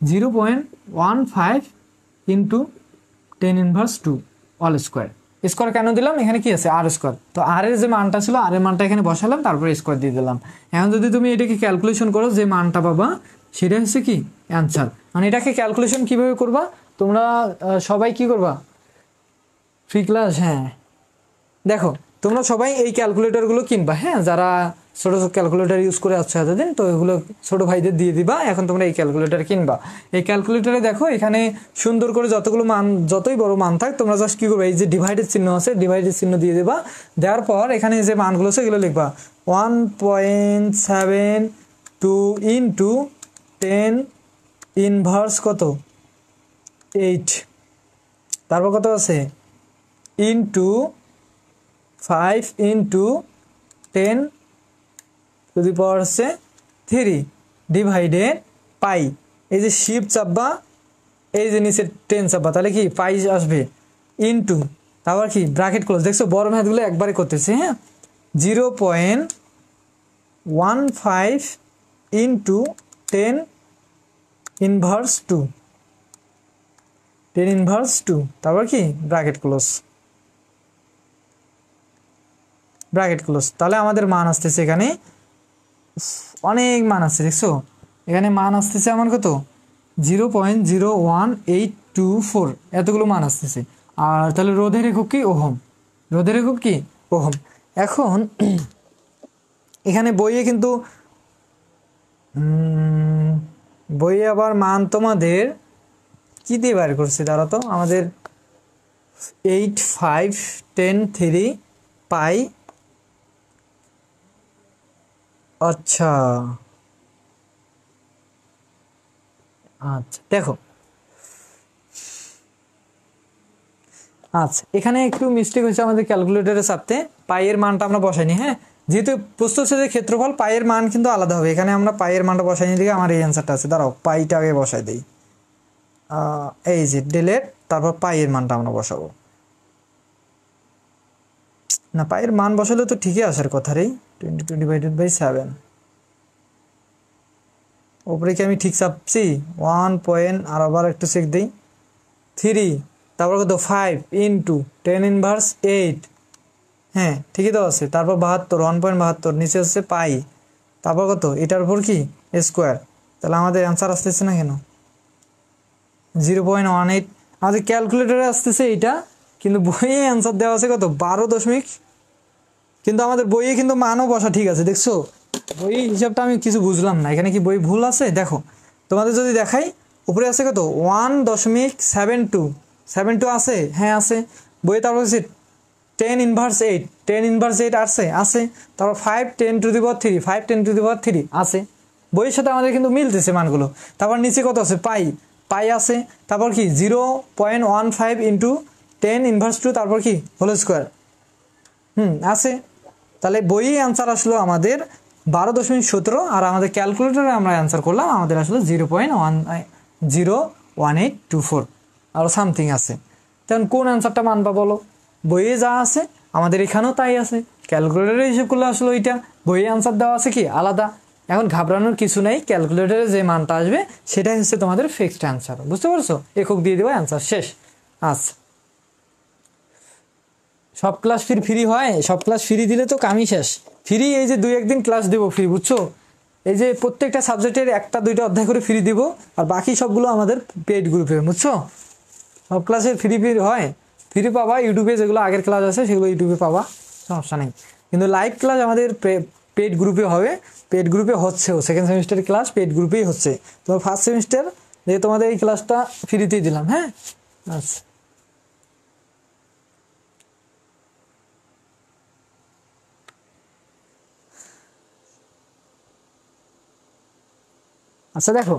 Speaker 1: 0.15 into 10⁻² all square. Square কেন দিলাম? এখানে কি আছে আর স্কোয়ার, তো আর এর যে মানটা ছিল আর এর মানটা এখানে বসালাম, তারপরে স্কোয়ার দিয়ে দিলাম। এখন যদি তুমি এটাকে ক্যালকুলেশন করো, যে মানটা পাবা সেটা হচ্ছে কি অ্যান্সার। মানে এটাকে ক্যালকুলেশন কিভাবে করবা তোমরা সবাই কি করবা ফ্রি ক্লাস? হ্যাঁ দেখো, তোমরা সবাই এই ক্যালকুলেটরগুলো কিনবা। হ্যাঁ, যারা ছোট ছোট ক্যালকুলেটর ইউজ করে আসছো এতদিন, তো এগুলো ছোট ভাইদের দিয়ে দিবা। এখন তোমরা এই ক্যালকুলেটর কিনবা। এই ক্যালকুলেটরে দেখো এখানে সুন্দর করে যতগুলো মান, যতই বড় মান থাক, তোমরা জাস্ট কি করবে, এই যে ডিভাইডের চিহ্ন আছে, ডিভাইডের চিহ্ন দিয়ে দেবা। দেওয়ার পর এখানে যে মানগুলো আছে এগুলো লিখবা 1.72 ইন্টু 10⁻কত 8, তারপর কত আছে ইন্টু 5 ইন্টু 10⁻³ ডিভাইডেড পাই। এই যে শিফট চাপবা, এই যে নিচে 10 চাপবা, তাহলে কি পাই আসবে ইন্টু, তারপর কি ব্র্যাকেট ক্লোজ। দেখছো বড় ম্যাথগুলো একবারে করতেছে। হ্যাঁ, 0.15 ইন্টু 10⁻², তারপর কি ব্র্যাকেট ক্লোজ, তাহলে আমাদের মান আসতেছে এখানে অনেক মান আসছে। দেখছো এখানে মান আসতেছে আমার কত 0.01824, এতগুলো মান আসতেছে। আর তাহলে রোধের একক কি ওহম, রোধের একক কি ওহম। এখন এখানে বইয়ে কিন্তু বইয়ে আবার মান তোমাদের কি দিয়ে বার করছে, তারা তো আমাদের 8.5 10 পাই। আচ্ছা দেখো, আচ্ছা এখানে একটু মিস্টেক হয়েছে আমাদের ক্যালকুলেটরের সাথে, পাইয়ের মানটা আমরা বসাইনি। হ্যাঁ, যেহেতু প্রস্থচ্ছেদের ক্ষেত্রফল, পাইয়ের মান কিন্তু আলাদা হবে। এখানে আমরা পাইয়ের মানটা বসাইনি, দিকে আমার এই অ্যান্সারটা আছে। দাঁড়াও, পাইটা আগে বসাই দিই। এই যে ডিলেট, তারপর পাইয়ের মানটা আমরা বসাবো। না, পাইয়ের মান বসালে তো ঠিকই আসার কথা রে, 22/7। ওপরে কি আমি ঠিক চাপছি? 1 আর আবার একটু চেক দিই, 3, তারপর কত 5 ইন্টু 10⁻8। হ্যাঁ ঠিকই তো আছে। তারপর 72, 1.72, নিচে হচ্ছে পাই, তারপর কত এটার উপর কি স্কোয়ার। তাহলে আমাদের অ্যান্সার আসতেছে না কেন 0.18। আমাদের ক্যালকুলেটরে আসতেছে এইটা, কিন্তু বইয়ে অ্যান্সার দেওয়া আছে কত 12 কিন্তু আমাদের বইয়ে কিন্তু মানও বসা ঠিক আছে। দেখছো বই হিসাবটা আমি কিছু বুঝলাম না, এখানে কি বই ভুল আছে? দেখো তোমাদের যদি দেখাই, উপরে আছে কত 1.72 আছে। হ্যাঁ আছে বইয়ে। তারপর হচ্ছে 10⁻8 আছে। তারপর 5 10⁻3 আছে বইয়ের সাথে, আমাদের কিন্তু মিলতেছে মানগুলো। তারপর নিচে কত আছে পাই আছে। তারপর কি 0.15 ইন্টু 10⁻², তারপর কি হোল স্কোয়ার আছে। তাহলে বইয়ে অ্যান্সার আসলো আমাদের 12.17 আর আমাদের ক্যালকুলেটরে আমরা অ্যান্সার করলাম আমাদের আসলে 0.01824 আরও সামথিং আছে। তখন কোন অ্যান্সারটা মানবা বলো? বইয়ে যা আছে আমাদের এখানেও তাই আছে, ক্যালকুলেটরে হিসেব করলে আসলে ওইটা বইয়ে অ্যান্সার দেওয়া আছে কি আলাদা। এখন ঘাবড়ানোর কিছু নেই, ক্যালকুলেটরে যে মানটা আসবে সেটাই হচ্ছে তোমাদের ফিক্সড অ্যান্সার, বুঝতে পারছো? একক দিয়ে দেবো, অ্যান্সার শেষ। আচ্ছা, সব ক্লাস ফ্রি হয়? সব ক্লাস ফ্রি দিলে তো কামই শেষ। ফ্রি এই যে 2-1 দিন ক্লাস দেবো ফ্রি, বুঝছো? এই যে প্রত্যেকটা সাবজেক্টের 1-2টা অধ্যায় করে ফ্রি দিব, আর বাকি সবগুলো আমাদের পেড গ্রুপে, বুঝছো? সব ক্লাসে ফ্রি হয়, ফ্রি পাবা। ইউটিউবে যেগুলো আগের ক্লাস আছে সেগুলো ইউটিউবে পাবা, সমস্যা নেই। কিন্তু লাইভ ক্লাস আমাদের পেড গ্রুপে হবে, পেড গ্রুপে হচ্ছেও। সেকেন্ড সেমিস্টারের ক্লাস পেড গ্রুপেই হচ্ছে। তোমার ফার্স্ট সেমিস্টার যে তোমাদের এই ক্লাসটা ফ্রিতেই দিলাম, হ্যাঁ। আচ্ছা, আচ্ছা দেখো,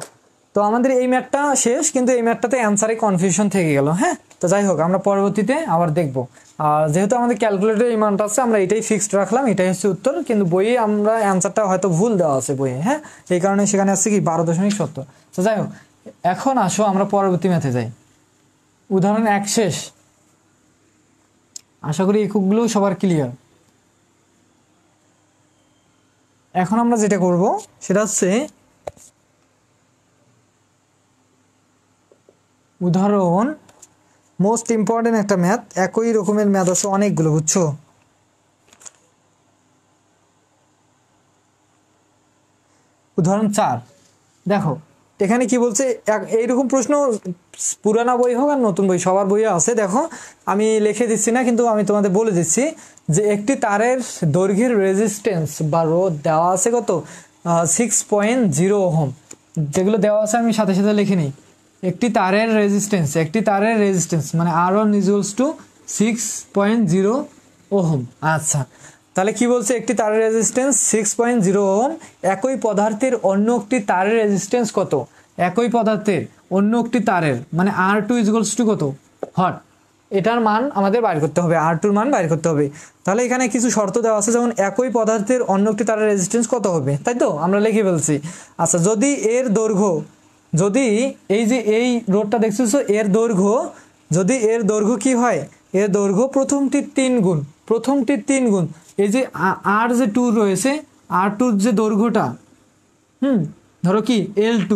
Speaker 1: তো আমাদের এই ম্যাথটা শেষ, কিন্তু এই ম্যাথটাতে অ্যান্সারে কনফিউশন থেকে গেল, হ্যাঁ। তো যাই হোক, আমরা পরবর্তীতে আবার দেখবো। আর যেহেতু আমাদের ক্যালকুলেটরে এই মানটা আছে, আমরা এটাই ফিক্সড রাখলাম, এটাই হচ্ছে উত্তর। কিন্তু বইয়ে আমরা অ্যান্সারটা হয়তো ভুল দেওয়া আছে বইয়ে, হ্যাঁ, এই কারণে সেখানে আসছে কি 12.70। তো যাই হোক, এখন আসো আমরা পরবর্তী ম্যাথে যাই। উদাহরণ 1 শেষ। আশা করি এককগুলো সবার ক্লিয়ার। এখন আমরা যেটা করব সেটা হচ্ছে উদাহরণ, মোস্ট ইম্পর্টেন্ট একটা ম্যাথ। একই রকমের ম্যাথ আছে অনেকগুলো, বুঝছো? উদাহরণ 4 দেখো, এখানে কি বলছে, এইরকম প্রশ্ন পুরানা বই হোক আর নতুন বই, সবার বইয়ে আছে। দেখো, আমি লিখে দিচ্ছি না, কিন্তু আমি তোমাদের বলে দিচ্ছি যে একটি তারের দৈর্ঘ্যের রেজিস্ট্যান্স বা রোধ দেওয়া আছে কত, 6.0 ওহম। যেগুলো দেওয়া আছে আমি সাথে সাথে লিখে নিই। একটি তারের রেজিস্ট্যান্স মানে R1 = 6.0 ওহম। আচ্ছা, তাহলে কি বলছে, একটি তারের রেজিস্ট্যান্স 6.0 ওহম। একই পদার্থের অন্য একটি তারের রেজিস্ট্যান্স কত? একই পদার্থের অন্য একটি তারের মানে R2 = কত? হট, এটার মান আমাদের বাইর করতে হবে, R2 এর মান বাইর করতে হবে। তাহলে এখানে কিছু শর্ত দেওয়া আছে, যেমন একই পদার্থের অন্য একটি তারের রেজিস্ট্যান্স কত হবে, তাই তো আমরা লিখে ফেলছি। আচ্ছা, যদি এর দৈর্ঘ্য, যদি এই যে এই রোডটা দেখতেছো এর দৈর্ঘ্য, যদি এর দৈর্ঘ্য কি হয়, এর দৈর্ঘ্য প্রথমটির 3 গুণ, প্রথমটির 3 গুণ। এই যে আর যে 2 রয়েছে, R2 যে দৈর্ঘ্যটা, ধরো কি L2,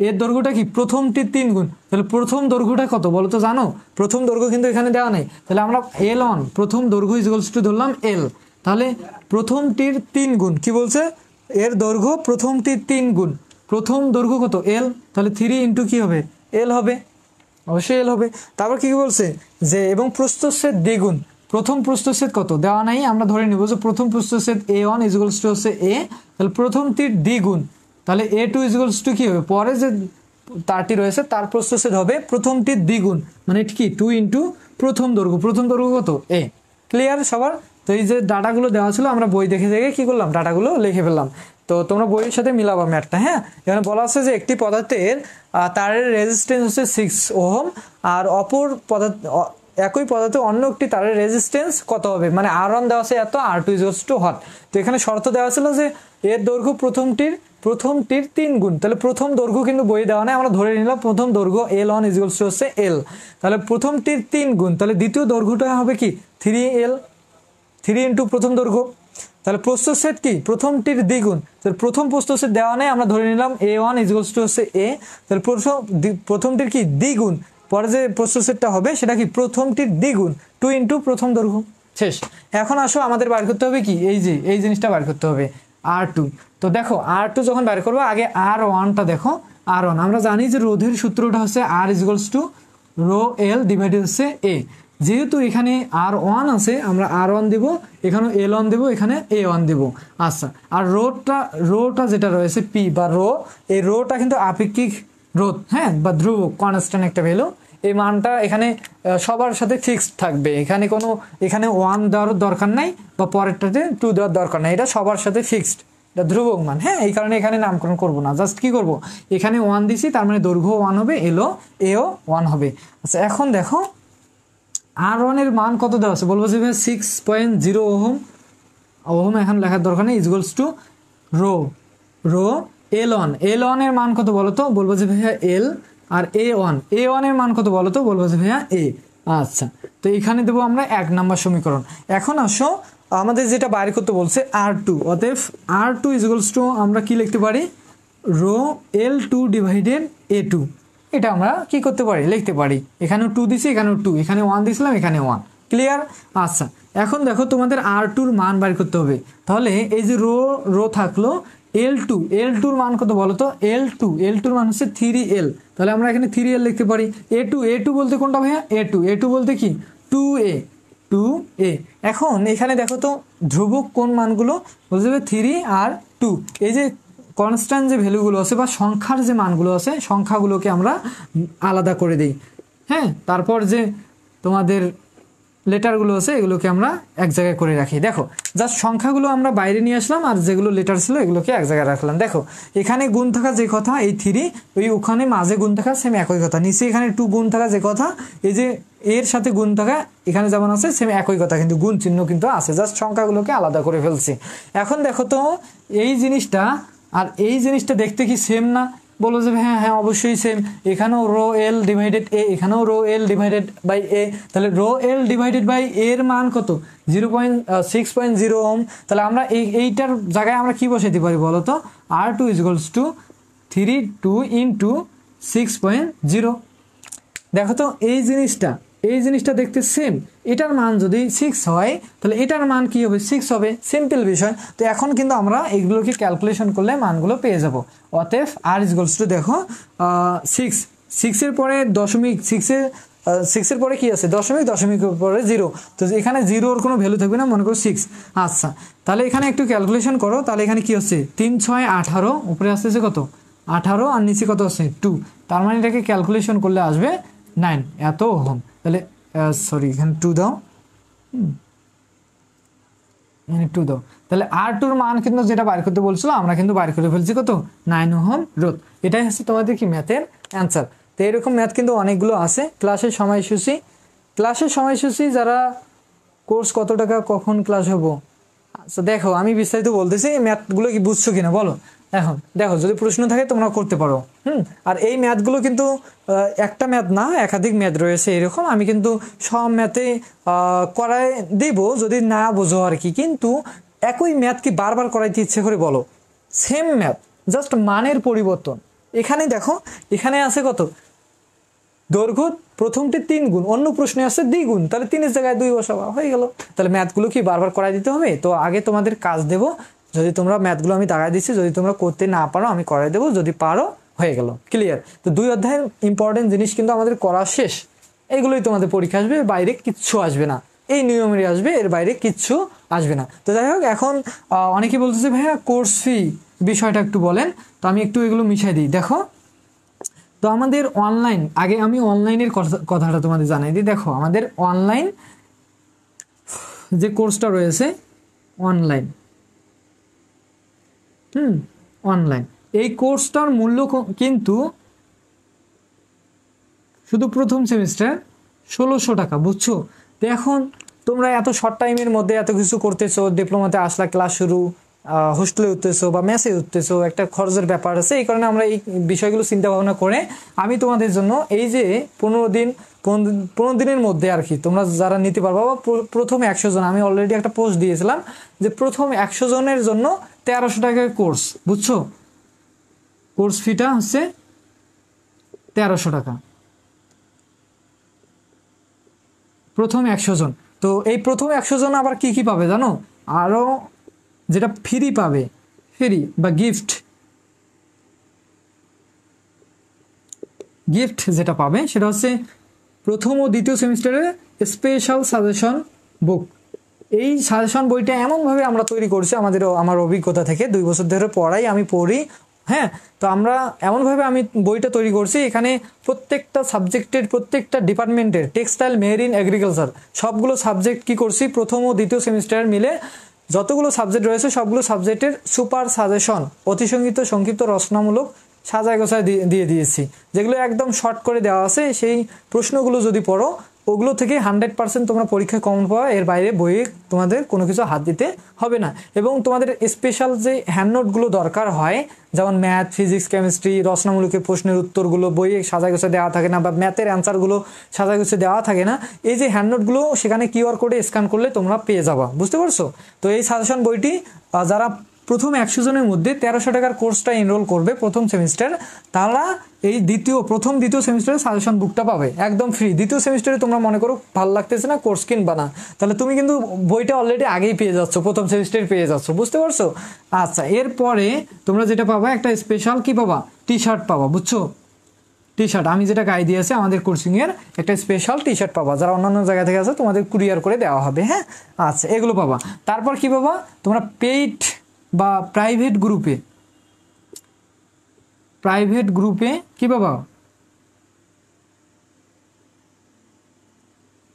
Speaker 1: এর দৈর্ঘ্যটা কি প্রথমটির 3 গুণ। তাহলে প্রথম দৈর্ঘ্যটা কত বলো তো? জানো প্রথম দৈর্ঘ্য কিন্তু এখানে দেওয়া নেই, তাহলে আমরা L1 প্রথম দৈর্ঘ্য = ধরলাম L। তাহলে প্রথমটির 3 গুণ কি বলছে, এর দৈর্ঘ্য প্রথমটির 3 গুণ, প্রথম দৈর্ঘ্য কত L, তাহলে 3 ইন্টু কি হবে L হবে, অবশ্যই L হবে। তারপর কি বলছে যে এবং প্রস্থচ্ছেদ দ্বিগুণ, প্রথম প্রস্থচ্ছেদ কত দেওয়া নাই, আমরা ধরে নিব যে প্রথম প্রস্থচ্ছেদ A1 = হচ্ছে A, তাহলে প্রথমটির দ্বিগুণ, তাহলে A2 = কি হবে, পরে যে তারটি রয়েছে তার প্রস্থচ্ছেদ হবে প্রথমটির দ্বিগুণ, মানে কি 2 ইন্টু প্রথম দৈর্ঘ্য, প্রথম দৈর্ঘ্য কত A। ক্লিয়ার সবার? তো এই যে ডাটাগুলো দেওয়া ছিল আমরা বই দেখে দেখে কি করলাম, ডাটাগুলো লিখে ফেললাম। তো তোমরা বইয়ের সাথে মিলাবা ম্যাথটা, হ্যাঁ। এখানে বলা আছে যে একটি পদার্থের তারের রেজিস্ট্যান্স হচ্ছে 6 ওহম, আর অপর পদার্থ, একই পদার্থে অন্য একটি তারের রেজিস্ট্যান্স কত হবে, মানে R1 দেওয়া আছে এত, R2 = হট। তো এখানে শর্ত দেওয়া ছিল যে এর দৈর্ঘ্য প্রথমটির 3 গুণ, তাহলে প্রথম দৈর্ঘ্য কিন্তু বই দেওয়া নেই, আমরা ধরে নিলাম প্রথম দৈর্ঘ্য L1 = হচ্ছে L, তাহলে প্রথমটির 3 গুণ, তাহলে দ্বিতীয় দৈর্ঘ্যটা হবে কি 3L, 3 ইন্টু প্রথম দৈর্ঘ্য। তাহলে প্রস্থচ্ছেদ কি প্রথমটির দ্বিগুণ, তাহলে প্রথম প্রস্থচ্ছেদ দেওয়া নেই, আমরা ধরে নিলাম A1 = হচ্ছে A, তাহলে প্রথমটির কি দ্বিগুণ, পরে যে প্রস্থচ্ছেদটা হবে সেটা কি প্রথমটির দ্বিগুণ, 2 ইন্টু প্রথম দৈর্ঘ্য, শেষ। এখন আসো আমাদের বার করতে হবে কি এই যে এই জিনিসটা বার করতে হবে R2। তো দেখো R2 যখন বার করবো আগে R1টা দেখো। R1 আমরা জানি যে রোধের সূত্রটা হচ্ছে R = ρL ডিভাইডেড হচ্ছে A। যেহেতু এখানে R1 আছে আমরা R1 দেব, এখানে L1 দেব, এখানে A1 দেব। আচ্ছা, আর রোটা যেটা রয়েছে P বা রো, এই রোটা কিন্তু আপেক্ষিক রোধ, হ্যাঁ, বা ধ্রুবক, কনস্ট্যান্ট একটা ভ্যালু। এই মানটা এখানে সবার সাথে ফিক্সড থাকবে, এখানে 1 দেওয়ার দরকার নাই বা পরেরটাতে 2 দেওয়ার দরকার নাই, এটা সবার সাথে ফিক্সড, এটা ধ্রুবক মান, হ্যাঁ। এই কারণে এখানে নামকরণ করব না, জাস্ট কি করব, এখানে 1 দিছি, তার মানে দৈর্ঘ্য 1 হবে, এও 1 হবে। আচ্ছা, এখন দেখো R1 এর মান কত দেওয়া আছে, বলবো যে 6.0 ওহম, এখন লেখার দরকার নেই, = রো রো L1 L1 এর মান কত বলো তো, বলবো যে ভাইয়া L। আর A1 এর মান কত বলো তো, বলবো যে ভাইয়া A। আচ্ছা, তো এখানে দেবো আমরা 1 নাম্বার সমীকরণ। এখন আসো আমাদের যেটা বাইর করতে বলছে R2, অতএব R2 ইকুয়ালস টু আমরা কি লিখতে পারি, রো L2 ডিভাইডেড A2। এটা আমরা কি করতে পারি, লিখতে পারি। এখানেও 2 দিছি, এখানেও 2, এখানে 1 দিছিলাম, এখানে 1। ক্লিয়ার? আচ্ছা, এখন দেখো তোমাদের R2-র মান বাইর করতে হবে। তাহলে এই যে রো থাকলো L2-র মান কত বলো তো, L2-র মান হচ্ছে 3L। তাহলে আমরা এখানে 3L লিখতে পারি। A2 বলতে কোনটা ভাইয়া, A2 বলতে কি 2A। এখন এখানে দেখো তো ধ্রুবক কোন মানগুলো, বলতে হবে 3 আর 2। এই যে কনস্ট্যান্ট যে ভ্যালুগুলো আছে বা সংখ্যার যে মানগুলো আছে, সংখ্যাগুলোকে আমরা আলাদা করে দিই। হ্যাঁ, তারপর যে তোমাদের লেটারগুলো আছে এগুলোকে আমরা এক জায়গায় করে রাখি। দেখো জাস্ট সংখ্যাগুলো আমরা বাইরে নিয়ে আসলাম, আর যেগুলো লেটার ছিল এগুলোকে এক জায়গায় রাখলাম। দেখো এখানে গুণ থাকা যে কথা, এই 3, ওই ওখানে মাঝে গুণ থাকা সেম একই কথা। নিচে এখানে 2 গুণ থাকা যে কথা, এই যে এর সাথে গুণ থাকা এখানে যেমন আছে সেম একই কথা, কিন্তু গুণ চিহ্ন কিন্তু আছে, জাস্ট সংখ্যাগুলোকে আলাদা করে ফেলছি। এখন দেখো তো এই জিনিসটা আর এই জিনিসটা দেখতে কি সেম না? বলো যে হ্যাঁ হ্যাঁ অবশ্যই সেম। এখানেও রো L ডিভাইডেড A, এখানেও rho L divided by A। তাহলে রো L ডিভাইডেড বাই এর মান কত, 6.0 ওহম। তাহলে আমরা এইটার জায়গায় আমরা কি বসাইতে পারি বলো তো, R2 ইকুয়ালস টু 2 ইন্টু 6.0। দেখো তো এই জিনিসটা দেখতে সেম। এটার মান যদি 6 হয় তাহলে এটার মান কি হবে, 6 হবে। সিম্পল বিষয়। তো এখন কিন্তু আমরা এগুলোকে ক্যালকুলেশন করলে মানগুলো পেয়ে যাব। অতএব আর ইকুয়ালস টু দেখো 6 এর পরে দশমিক, 6 এর পরে কি আছে, দশমিকের পরে 0। তো এখানে 0-র কোনো ভ্যালু থাকবে না, মনে করো 6। আচ্ছা, তাহলে এখানে একটু ক্যালকুলেশন করো। তাহলে এখানে কি হচ্ছে, 3 6 18, উপরে আসতেছে কত 18, আর নিচে কত আছে 2। তার মানে এটাকে ক্যালকুলেশন করলে আসবে 9 এত ওহম। তাহলে সরি, এখানে 2 দাও, এখানে 2 দাও। তাহলে R2-র মান কিন্তু যেটা বাইর করতে বলছিল আমরা কিন্তু বাইর করে ফেলছি কত, 9 ওহম রোধ। এটাই হচ্ছে তোমাদের কি ম্যাথের অ্যান্সার। তো এরকম ম্যাথ কিন্তু অনেকগুলো আছে। ক্লাসের সময়সূচি যারা কোর্স কত টাকা, কখন ক্লাস হবো, আচ্ছা দেখো আমি বিস্তারিত বলতেছি। ম্যাথগুলো কি বুঝছো কিনা বলো। এখন দেখো যদি প্রশ্ন থাকে তোমরা করতে পারো। আর এই ম্যাথগুলো কিন্তু একটা ম্যাথ না, একাধিক ম্যাথ রয়েছে এরকম। আমি কিন্তু সব ম্যাথে করাই দিব যদি না বোঝো আর কি। কিন্তু একই ম্যাথ কি বারবার করাইতে ইচ্ছে করে বলো, সেম ম্যাথ, জাস্ট মানের পরিবর্তন। এখানে দেখো, এখানে আছে কত, দৈর্ঘ্য প্রথমটি 3 গুণ, অন্য প্রশ্নে আছে 2 গুণ, তাহলে 3-এর জায়গায় 2 বসাবা, হয়ে গেল। তাহলে ম্যাথগুলো কি বারবার করাই দিতে হবে? তো আগে তোমাদের কাজ দেব, যদি তোমরা ম্যাথগুলো আমি দাগাই দিচ্ছি, যদি তোমরা করতে না পারো আমি করাই দেবো, যদি পারো হয়ে গেল। ক্লিয়ার? তো 2 অধ্যায়ের ইম্পর্টেন্ট জিনিস কিন্তু আমাদের করা শেষ। এইগুলোই তোমাদের পরীক্ষা আসবে, বাইরে কিচ্ছু আসবে না। এই নিয়মেরই আসবে, এর বাইরে কিচ্ছু আসবে না। তো যাই হোক, এখন অনেকে বলতেছে ভাইয়া কোর্স ফি বিষয়টা একটু বলেন। তো আমি একটু এগুলো মিশাই দিই। দেখো, তো আমাদের অনলাইন, আগে আমি অনলাইনের কথাটা তোমাদের জানাই দিই। দেখো আমাদের অনলাইন যে কোর্সটা রয়েছে, অনলাইন অনলাইন এই কোর্সটার মূল্য কিন্তু শুধু প্রথম সেমিস্টার 1600 টাকা, বুঝছো? তো এখন তোমরা এত শর্ট টাইমের মধ্যে এত কিছু করতেছো, ডিপ্লোমাতে আসলা, ক্লাস শুরু, হোস্টেলে উঠতেছো বা মেসে উঠতেছো, একটা খরচের ব্যাপার আছে। এই কারণে আমরা এই বিষয়গুলো চিন্তা ভাবনা করে আমি তোমাদের জন্য এই যে 15 দিনের মধ্যে আর কি তোমরা যারা নিতে পারবা, বা প্রথম 100 জন, আমি অলরেডি একটা পোস্ট দিয়েছিলাম যে প্রথম 100 জনের জন্য 1300 টাকার কোর্স, বুঝছো? কোর্স ফিটা হচ্ছে 1300 টাকা, প্রথম 100 জন। তো এই প্রথম 100 জন আবার কি কি পাবে জানো? আরও যেটা ফ্রি পাবে, ফ্রি বা গিফট যেটা পাবে সেটা হচ্ছে প্রথম ও দ্বিতীয় সেমিস্টারের স্পেশাল সাজেশন বুক। এই সাজেশন বইটা এমনভাবে আমরা তৈরি করছি আমার অভিজ্ঞতা থেকে, 2 বছর ধরে পড়াই, আমি পড়ি। হ্যাঁ, তো আমরা এমনভাবে আমি বইটা তৈরি করছি, এখানে প্রত্যেকটা সাবজেক্টের, প্রত্যেকটা ডিপার্টমেন্টের, টেক্সটাইল, মেরিন, এগ্রিকালচার, সবগুলো সাবজেক্ট কি করছি, প্রথম ও দ্বিতীয় সেমিস্টার মিলে যতগুলো সাবজেক্ট রয়েছে সবগুলো সাবজেক্টের সুপার সাজেশন, অতিসংক্ষিপ্ত, সংক্ষিপ্ত, রচনামূলক সাজায় গোছায় দিয়ে দিয়েছি, যেগুলো একদম শর্ট করে দেওয়া আছে। সেই প্রশ্নগুলো যদি পড়ো ওগুলো থেকে 100% তোমরা পরীক্ষায় কমন পাওয়া, এর বাইরে বইয়ে তোমাদের কোনো কিছু হাত দিতে হবে না। এবং তোমাদের স্পেশাল যে হ্যান্ড নোটগুলো দরকার হয়, যেমন ম্যাথ, ফিজিক্স, কেমিস্ট্রি, রচনামূলকের প্রশ্নের উত্তরগুলো বইয়ে সাজায় গুছিয়ে দেওয়া থাকে না, বা ম্যাথের অ্যান্সারগুলো সাজায় গুছিয়ে দেওয়া থাকে না, এই যে হ্যান্ড নোটগুলো সেখানে কিউআর কোডে স্ক্যান করলে তোমরা পেয়ে যাবা, বুঝতে পারছো? তো এই সাজেশন বইটি যারা প্রথম 100 জনের মধ্যে 1300 টাকার কোর্সটা এনরোল করবে প্রথম সেমিস্টার, তারা এই প্রথম দ্বিতীয় সেমিস্টারে সাজেশন বুকটা পাবে একদম ফ্রি। দ্বিতীয় সেমিস্টারে তোমরা মনে করো ভালো লাগতেছে না, কোর্স কিনবা না, তাহলে তুমি কিন্তু বইটা অলরেডি আগেই পেয়ে যাচ্ছ, প্রথম সেমিস্টারে পেয়ে যাচ্ছ, বুঝতে পারছো? আচ্ছা, এরপরে তোমরা যেটা পাবা, একটা স্পেশাল কি পাবা, টি শার্ট পাবা, বুঝছো? টি শার্ট আমি যেটা গায়ে দিয়েছি আমাদের কোর্সিংয়ের একটা স্পেশাল টি শার্ট পাবা, যারা অন্যান্য জায়গা থেকে আছে তোমাদের কুরিয়ার করে দেওয়া হবে। হ্যাঁ, আচ্ছা, এগুলো পাবা। তারপর কি পাবা, তোমরা পেইড বা প্রাইভেট গ্রুপে কি পাবা,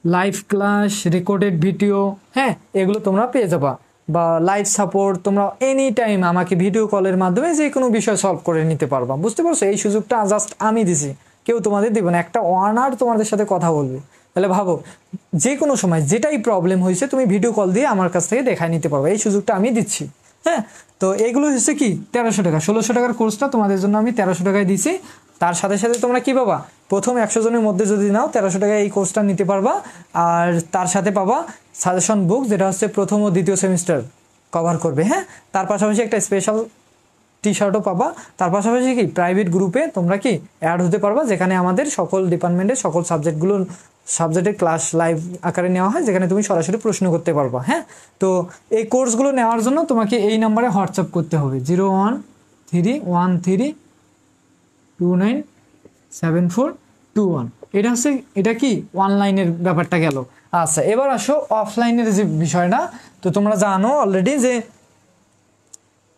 Speaker 1: লাইভ ক্লাস, রেকর্ডেড ভিডিও, হ্যাঁ, এগুলো তোমরা পেয়ে যাবা। বা লাইভ সাপোর্ট, তোমরা এনি টাইম আমাকে ভিডিও কলের মাধ্যমে যে কোনো বিষয় সলভ করে নিতে পারবা, বুঝতে পারছো? এই সুযোগটা জাস্ট আমি দিছি, কেউ তোমাদের দেবে না। একটা ওয়ানার তোমাদের সাথে কথা বলবে, তাহলে ভাবো যে কোনো সময় যেটাই প্রবলেম হয়েছে তুমি ভিডিও কল দিয়ে আমার কাছ থেকে দেখায় নিতে পারবে, এই সুযোগটা আমি দিচ্ছি। হ্যাঁ, তো এগুলো হচ্ছে কি 1300 টাকা, 1600 টাকার কোর্সটা তোমাদের জন্য আমি 1300 টাকায় দিছি। তার সাথে সাথে তোমরা কি পাবা, প্রথম 100 জনের মধ্যে যদি নাও 1300 টাকায় এই কোর্সটা নিতে পারবা। আর তার সাথে পাবা সাজেশন বুক, যেটা হচ্ছে প্রথম ও দ্বিতীয় সেমিস্টার কভার করবে। হ্যাঁ, তার পাশাপাশি একটা স্পেশাল টি শার্টও পাবা। তার পাশাপাশি কি প্রাইভেট গ্রুপে তোমরা কি অ্যাড হতে পারবা, যেখানে আমাদের সকল ডিপার্টমেন্টের সকল সাবজেক্টের ক্লাস লাইভ আকারে নেওয়া হয়, যেখানে তুমি সরাসরি প্রশ্ন করতে পারবা। হ্যাঁ, তো এই কোর্সগুলো নেওয়ার জন্য তোমাকে এই নাম্বারে হোয়াটসঅ্যাপ করতে হবে, 01313297421। এটা কি অনলাইনের ব্যাপারটা গেল। আচ্ছা, এবার আসো অফলাইনের যে বিষয়টা। তো তোমরা জানো অলরেডি যে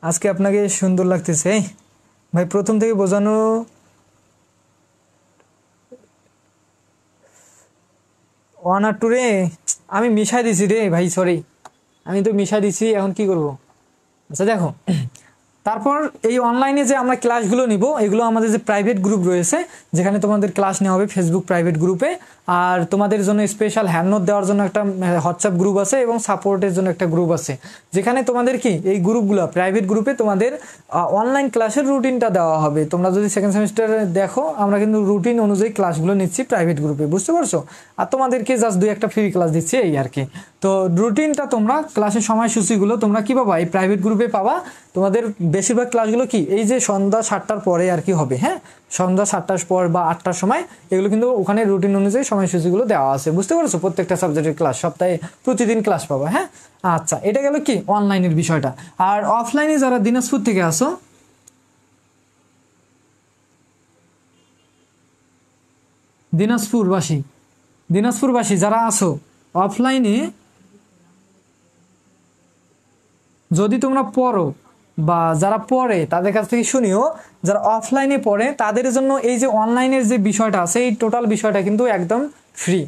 Speaker 1: আজকে আপনাকে সুন্দর লাগতেছে ভাই, প্রথম থেকে বোঝানো ওয়ান আর টু রে, আমি মিশাই দিছি রে ভাই, সরি, আমি তো মিশাই দিছি, এখন কি করব? আচ্ছা দেখো, তারপর এই অনলাইনে যে আমরা ক্লাসগুলো নিব, এগুলো আমাদের যে প্রাইভেট গ্রুপ রয়েছে, যেখানে তোমাদের ক্লাস নেওয়া হবে ফেসবুক প্রাইভেট গ্রুপে। আর তোমাদের জন্য স্পেশাল হ্যান্ড নোট দেওয়ার জন্য একটা হোয়াটসঅ্যাপ গ্রুপ আছে, এবং সাপোর্টের জন্য একটা গ্রুপ আছে, যেখানে তোমাদের কি এই গ্রুপগুলো প্রাইভেট গ্রুপে তোমাদের অনলাইন ক্লাসের রুটিনটা দেওয়া হবে। তোমরা যদি সেকেন্ড সেমিস্টারে দেখো, আমরা কিন্তু রুটিন অনুযায়ী ক্লাসগুলো নিচ্ছি প্রাইভেট গ্রুপে, বুঝতে পারছো? আর তোমাদেরকে জাস্ট 2-1টা ফ্রি ক্লাস দিচ্ছি এই আর কি। তো রুটিনটা তোমরা ক্লাসের সময়সূচিগুলো তোমরা কি পাবা, এই প্রাইভেট গ্রুপে পাবা। তোমাদের বেশিরভাগ ক্লাসগুলো কি এই যে সন্ধ্যা 7টার পরে আর কি হবে। হ্যাঁ, সন্ধ্যা 7টার পর বা 8টার সময়, এগুলো কিন্তু ওখানে রুটিন অনুযায়ী সময়সূচিগুলো দেওয়া আছে, বুঝতে পারছো? প্রত্যেকটা সাবজেক্টের ক্লাস সপ্তাহে প্রতিদিন ক্লাস পাবা। হ্যাঁ, আচ্ছা, এটা গেল কি অনলাইনের বিষয়টা। আর অফলাইনে যারা দিনাজপুর থেকে আসো, দিনাজপুরবাসী যারা আসো অফলাইনে, যদি তোমরা পড়ো বা যারা পড়ে তাদের কাছ থেকে শুনিও, যারা অফলাইনে পড়ে তাদের জন্য এই যে অনলাইনের যে বিষয়টা আছে, এই টোটাল বিষয়টা কিন্তু একদম ফ্রি,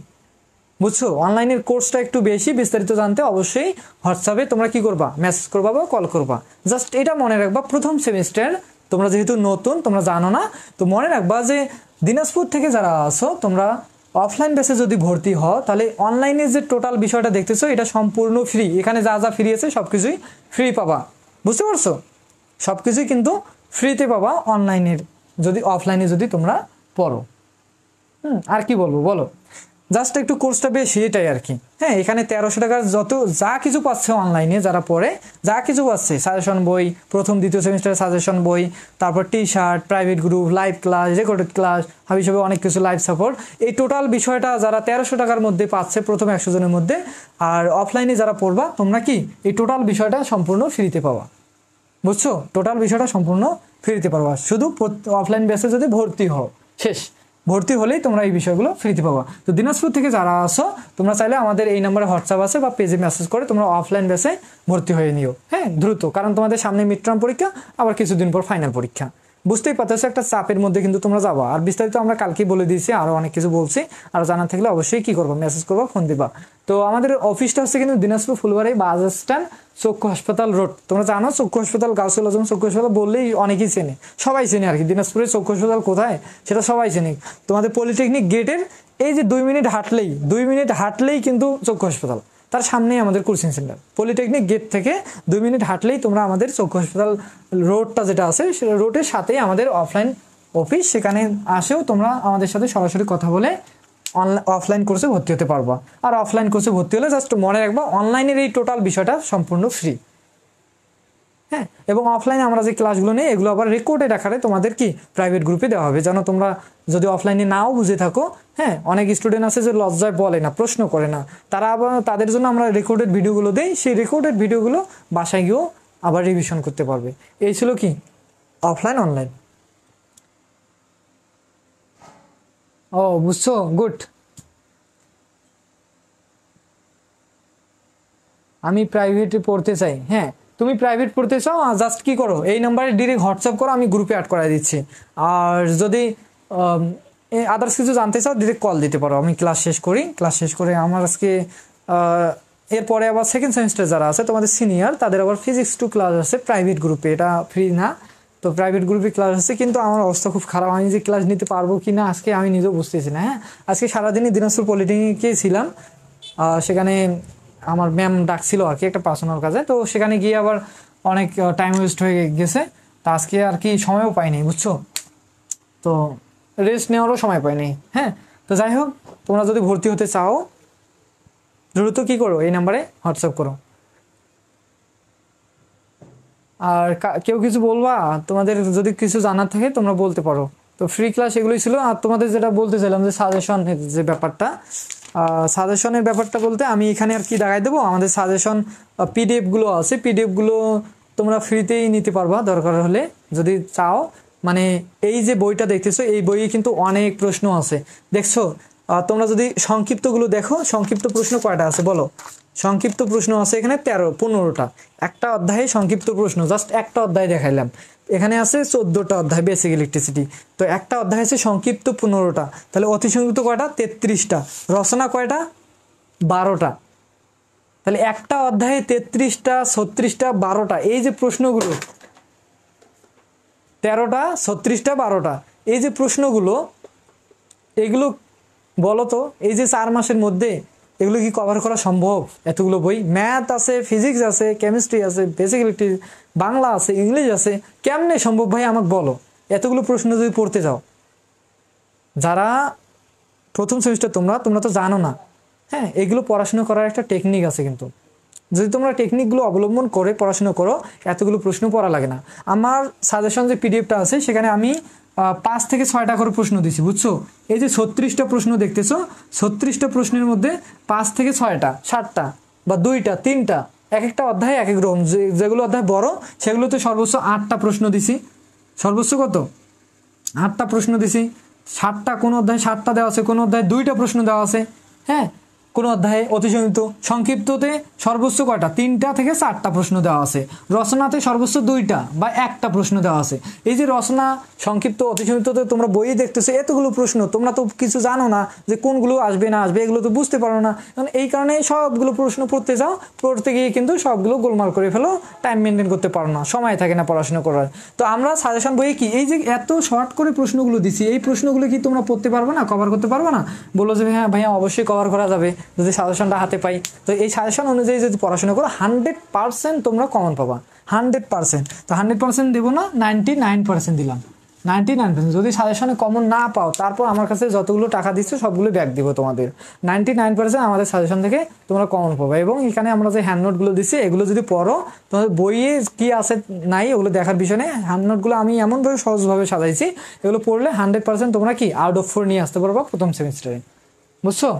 Speaker 1: বুঝছো? অনলাইনের কোর্সটা একটু বেশি, বিস্তারিত জানতে অবশ্যই হোয়াটসঅ্যাপে তোমরা কি করবা, মেসেজ করবা বা কল করবা। জাস্ট এটা মনে রাখবা, প্রথম সেমিস্টার তোমরা যেহেতু নতুন, তোমরা জানো না, তো মনে রাখবা যে দিনাজপুর থেকে যারা আসো তোমরা অফলাইন বেসে যদি ভর্তি হও, তাহলে অনলাইনে যে টোটাল বিষয়টা দেখতেছো এটা সম্পূর্ণ ফ্রি। এখানে যা যা ফ্রি আছে সবকিছুই ফ্রি পাবা, বুঝতে পারছো? সবকিছুই কিন্তু ফ্রিতে পাবা অনলাইনের, যদি অফলাইনে যদি তোমরা পড়ো। আর কি বলবো বলো, জাস্ট একটু কোর্সটা বেশি, এটাই আর কি। হ্যাঁ, এখানে 1300 টাকার যত যা কিছু পাচ্ছে অনলাইনে যারা পড়ে, যা কিছু পাচ্ছে, সাজেশন বই, প্রথম দ্বিতীয় সেমিস্টারের সাজেশন বই, তারপর T shirt, private group, live class, recorded class, হিসেবে অনেক কিছু, লাইভ সাপোর্ট, এই টোটাল বিষয়টা যারা 1300 টাকার মধ্যে পাচ্ছে প্রথম 100 জনের মধ্যে। আর অফলাইনে যারা পড়বা তোমরা কি এই টোটাল বিষয়টা সম্পূর্ণ ফ্রিতে পাবা, বুঝছো? টোটাল বিষয়টা সম্পূর্ণ ফ্রিতে পাবা, শুধু অফলাইন বেসে যদি ভর্তি হও, শেষ। ভর্তি হলেই তোমরা এই বিষয়গুলো ফ্রিতে পাবা। তো দিনাজপুর থেকে যারা আসো তোমরা চাইলে আমাদের এই নম্বরে হোয়াটসঅ্যাপ আছে বা পেজে মেসেজ করে তোমরা অফলাইন বেসে ভর্তি হয়ে নিও। হ্যাঁ, দ্রুত, কারণ তোমাদের সামনে মিড টার্ম পরীক্ষা, আবার কিছুদিন পর ফাইনাল পরীক্ষা, বুঝতেই পারতেছো একটা চাপের মধ্যে কিন্তু তোমরা যাবা। আর বিস্তারিত আমরা কালকেই বলে দিয়েছি, আরো অনেক কিছু বলছি। আর জানার থাকলে অবশ্যই কি করবা, মেসেজ করবা, ফোন দিবা। তো আমাদের অফিসটা হচ্ছে কিন্তু দিনাজপুর ফুলবাড়ি বাস স্ট্যান্ড, চক্ষু হাসপাতাল রোড। তোমরা জানো চক্ষু হাসপাতাল, গাউসুল আজম চক্ষু হাসপাতাল বললেই অনেকেই চেনে, সবাই চেনে আর কি। দিনাজপুরের চক্ষু হাসপাতাল কোথায় সেটা সবাই চেনে। তোমাদের পলিটেকনিক গেটের এই যে 2 মিনিট হাঁটলেই কিন্তু চক্ষু হাসপাতাল, তার সামনেই আমাদের কোচিং সেন্টার। পলিটেকনিক গেট থেকে 2 মিনিট হাঁটলেই তোমরা আমাদের চক্ষু হাসপাতাল রোডটা যেটা আছে সেটা রোডের সাথেই আমাদের অফলাইন অফিস। সেখানে আসেও তোমরা আমাদের সাথে সরাসরি কথা বলে অফলাইন কোর্সে ভর্তি হতে পারবা। আর অফলাইন কোর্সে ভর্তি হলে জাস্ট মনে রাখবা অনলাইনের এই টোটাল বিষয়টা সম্পূর্ণ ফ্রি। হ্যাঁ, এবং অফলাইনে আমরা যে ক্লাসগুলো নেই এগুলো আবার রেকর্ডেড আকারে তোমাদের কি প্রাইভেট গ্রুপে দেওয়া হবে, যেন তোমরা যদি অফলাইনে নাও বুঝে থাকো। হ্যাঁ, অনেক স্টুডেন্ট আছে যে লজ্জায় বলে না, প্রশ্ন করে না, তারা আবার তাদের জন্য আমরা রেকর্ডেড ভিডিওগুলো দেই। সেই রেকর্ডেড ভিডিওগুলো বাসায় গিয়েও আবার রিভিশন করতে পারবে। এই ছিল কি অফলাইন অনলাইন। ও বুঝছো, গুড। আমি প্রাইভেটে পড়তে চাই। হ্যাঁ, তুমি প্রাইভেট পড়তে চাও, জাস্ট কি করো, এই নাম্বারে ডিরেক্ট হোয়াটসঅ্যাপ করো, আমি গ্রুপে অ্যাড করাই দিচ্ছি। আর যদি আদার্স কিছু জানতে চাও ডিরেক্ট কল দিতে পারো। আমি ক্লাস শেষ করি, ক্লাস শেষ করে আমার আজকে এরপরে আবার সেকেন্ড সেমিস্টার যারা আছে তোমাদের সিনিয়র, তাদের আবার ফিজিক্স 2 ক্লাস আছে প্রাইভেট গ্রুপে। এটা ফ্রি না, তো প্রাইভেট গ্রুপে ক্লাস আছে। কিন্তু আমার অবস্থা খুব খারাপ, আমি যে ক্লাস নিতে পারবো কি না আজকে আমি নিজেও বুঝতেছি না। হ্যাঁ, আজকে সারাদিনই দিনাজপুর পলিটেকনিকে ছিলাম, সেখানে আমার ম্যাম ডাকছিল আর কি একটা পার্সোনাল কাজে। তো সেখানে গিয়ে আবার অনেক টাইম ওয়েস্ট হয়ে গেছে। তা আজকে আর কি সময়ও পাইনি, বুঝছো, তো রেস্ট নেওয়ারও সময় পাইনি। হ্যাঁ, তো যাই হোক, তোমরা যদি ভর্তি হতে চাও দ্রুত কি করো, এই নাম্বারে হোয়াটসঅ্যাপ করো। আর কেউ কিছু বলবা, তোমাদের যদি কিছু জানার থাকে তোমরা বলতে পারো। তো ফ্রি ক্লাস এগুলোই ছিল। আর তোমাদের যেটা বলতে চাইলাম যে সাজেশন যে ব্যাপারটা, সাজেশনের ব্যাপারটা বলতে আমি এখানে আর কি দেখাই দেবো। আমাদের সাজেশন পিডিএফগুলো আছে, পিডিএফগুলো তোমরা ফ্রিতেই নিতে পারবা দরকার হলে যদি চাও। মানে এই যে বইটা দেখতেছো এই বইয়ে কিন্তু অনেক প্রশ্ন আছে, দেখছো। তোমরা যদি সংক্ষিপ্তগুলো দেখো, সংক্ষিপ্ত প্রশ্ন কয়টা আছে বলো? সংক্ষিপ্ত প্রশ্ন আছে এখানে 15টা। একটা অধ্যায়ে সংক্ষিপ্ত প্রশ্ন, জাস্ট একটা অধ্যায় দেখাইলাম। এখানে আছে 14টা অধ্যায় বেসিক ইলেকট্রিসিটি। তো একটা অধ্যায় আছে সংক্ষিপ্ত 15টা, তাহলে অতি সংক্ষিপ্ত কয়টা? 33টা। রচনা কয়টা? 12টা। তাহলে একটা অধ্যায়ে 33টা, 36টা, 12টা, এই যে প্রশ্নগুলো 13টা, 36টা, 12টা, এই যে প্রশ্নগুলো, এগুলো বলো তো এই যে 4 মাসের মধ্যে এগুলো কি কভার করা সম্ভব? এতগুলো বই, ম্যাথ আছে, ফিজিক্স আছে, কেমিস্ট্রি আছে, বেসিক ইলেকট্রিক, বাংলা আছে, ইংলিশ আছে, কেমনে সম্ভব ভাই আমাকে বলো? এতগুলো প্রশ্ন যদি পড়তে যাও, যারা প্রথম সেমিস্টার তোমরা তো জানো না। হ্যাঁ, এগুলো পড়াশোনা করার একটা টেকনিক আছে, কিন্তু যদি তোমরা টেকনিকগুলো অবলম্বন করে পড়াশোনা করো এতগুলো প্রশ্ন পড়া লাগে না। আমার সাজেশন যে পিডিএফটা আছে সেখানে আমি 5 থেকে 6টা করে প্রশ্ন দিছি, বুঝছো। এই যে 36টা প্রশ্ন দেখতেছো, 36টা প্রশ্নের মধ্যে 5 থেকে 6টা, 7টা বা 2টা, 3টা, এক একটা অধ্যায় এক এক রকম। যেগুলো অধ্যায় বড় সেগুলোতে সর্বোচ্চ 8টা প্রশ্ন দিছি। সর্বোচ্চ কত? 8টা প্রশ্ন দিছি। 7টা, কোন অধ্যায় 7টা দেওয়া আছে, কোন অধ্যায় 2টা প্রশ্ন দেওয়া আছে। হ্যাঁ, কোন অধ্যায়ে অতি সংক্ষিপ্ত, সংক্ষিপ্ততে সর্বোচ্চ কয়টা? 3টা থেকে 4টা প্রশ্ন দেওয়া আছে। রচনাতে সর্বোচ্চ 2টা বা 1টা প্রশ্ন দেওয়া আছে। এই যে রচনা, সংক্ষিপ্ত, অতি সংক্ষিপ্ততে তোমরা বইয়ে দেখতেছো এতগুলো প্রশ্ন, তোমরা তো কিছু জানো না যে কোনগুলো আসবে না আসবে, এগুলো তো বুঝতে পারো না। কারণ এই কারণে সবগুলো প্রশ্ন পড়তে যাও, পড়তে গিয়ে কিন্তু সবগুলো গোলমাল করে ফেলো, টাইম মেনটেন করতে পারো না, সময় থাকে না পড়াশোনা করার। তো আমরা সাজেশন বইয়ে কি এই যে এত শর্ট করে প্রশ্নগুলো দিছি, এই প্রশ্নগুলো কি তোমরা পড়তে পারবে না, কভার করতে পারবে না? বলো যে হ্যাঁ ভাইয়া অবশ্যই কভার করা যাবে যদি সাজেশনটা হাতে পাই। তো এই সাজেশন অনুযায়ী যদি পড়াশোনা করো 100% তোমরা কমন পাবা, 100%। তো 100% দেবো না, 99% দিলাম। 99%। যদি সাজেশনে কমন না পাও তারপর আমার কাছে যতগুলো টাকা দিচ্ছ সবগুলো ব্যাক দিব তোমাদের। 99% আমাদের সাজেশন থেকে তোমরা কমন পাবে। এবং এখানে আমরা যে হ্যান্ড নোটগুলো দিচ্ছি এগুলো যদি পড়ো, তোমাদের বইয়ে কি আছে নাই ওগুলো দেখার বিষয় নেই। হ্যান্ড নোটগুলো আমি এমনভাবে সহজভাবে সাজাইছি, এগুলো পড়লে 100% তোমরা কি আউট অফ 4 নিয়ে আসতে পারবা প্রথম সেমিস্টারে, বুঝছো?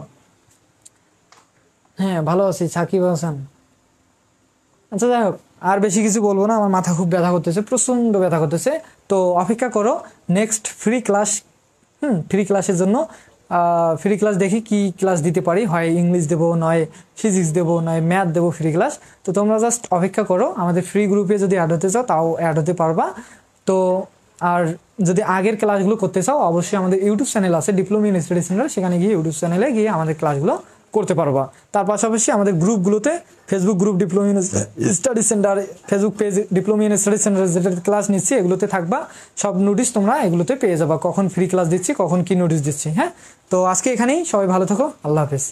Speaker 1: হ্যাঁ, ভালো আছি, সাকিব হাসান। আচ্ছা যাই হোক, আর বেশি কিছু বলবো না, আমার মাথা খুব ব্যথা করতেছে, প্রচণ্ড ব্যথা করতেছে। তো অপেক্ষা করো নেক্সট ফ্রি ক্লাস। ফ্রি ক্লাসের জন্য ফ্রি ক্লাস দেখি কি ক্লাস দিতে পারি, হয় ইংলিশ দেবো, নয় ফিজিক্স দেবো, নয় ম্যাথ দেবো ফ্রি ক্লাস। তো তোমরা জাস্ট অপেক্ষা করো, আমাদের ফ্রি গ্রুপে যদি অ্যাড হতে চাও তাও অ্যাড হতে পারবা। তো আর যদি আগের ক্লাসগুলো করতে চাও অবশ্যই আমাদের ইউটিউব চ্যানেল আছে ডিপ্লোমা ইন স্টাডি সেন্টার, সেখানে গিয়ে ইউটিউব চ্যানেলে গিয়ে আমাদের ক্লাসগুলো করতে পারবা। তার পাশাপাশি আমাদের গ্রুপগুলোতে Facebook group diploma in study center, Facebook page diploma in study center, যেটা ক্লাস নিচ্ছি এগুলোতে থাকবা, সব নোটিশ তোমরা এগুলোতে পেয়ে যাবা, কখন ফ্রি ক্লাস দিচ্ছি, কখন কি নোটিশ দিচ্ছি। হ্যাঁ, তো আজকে এখানেই, সবাই ভালো থাকো, আল্লাহ হাফেজ।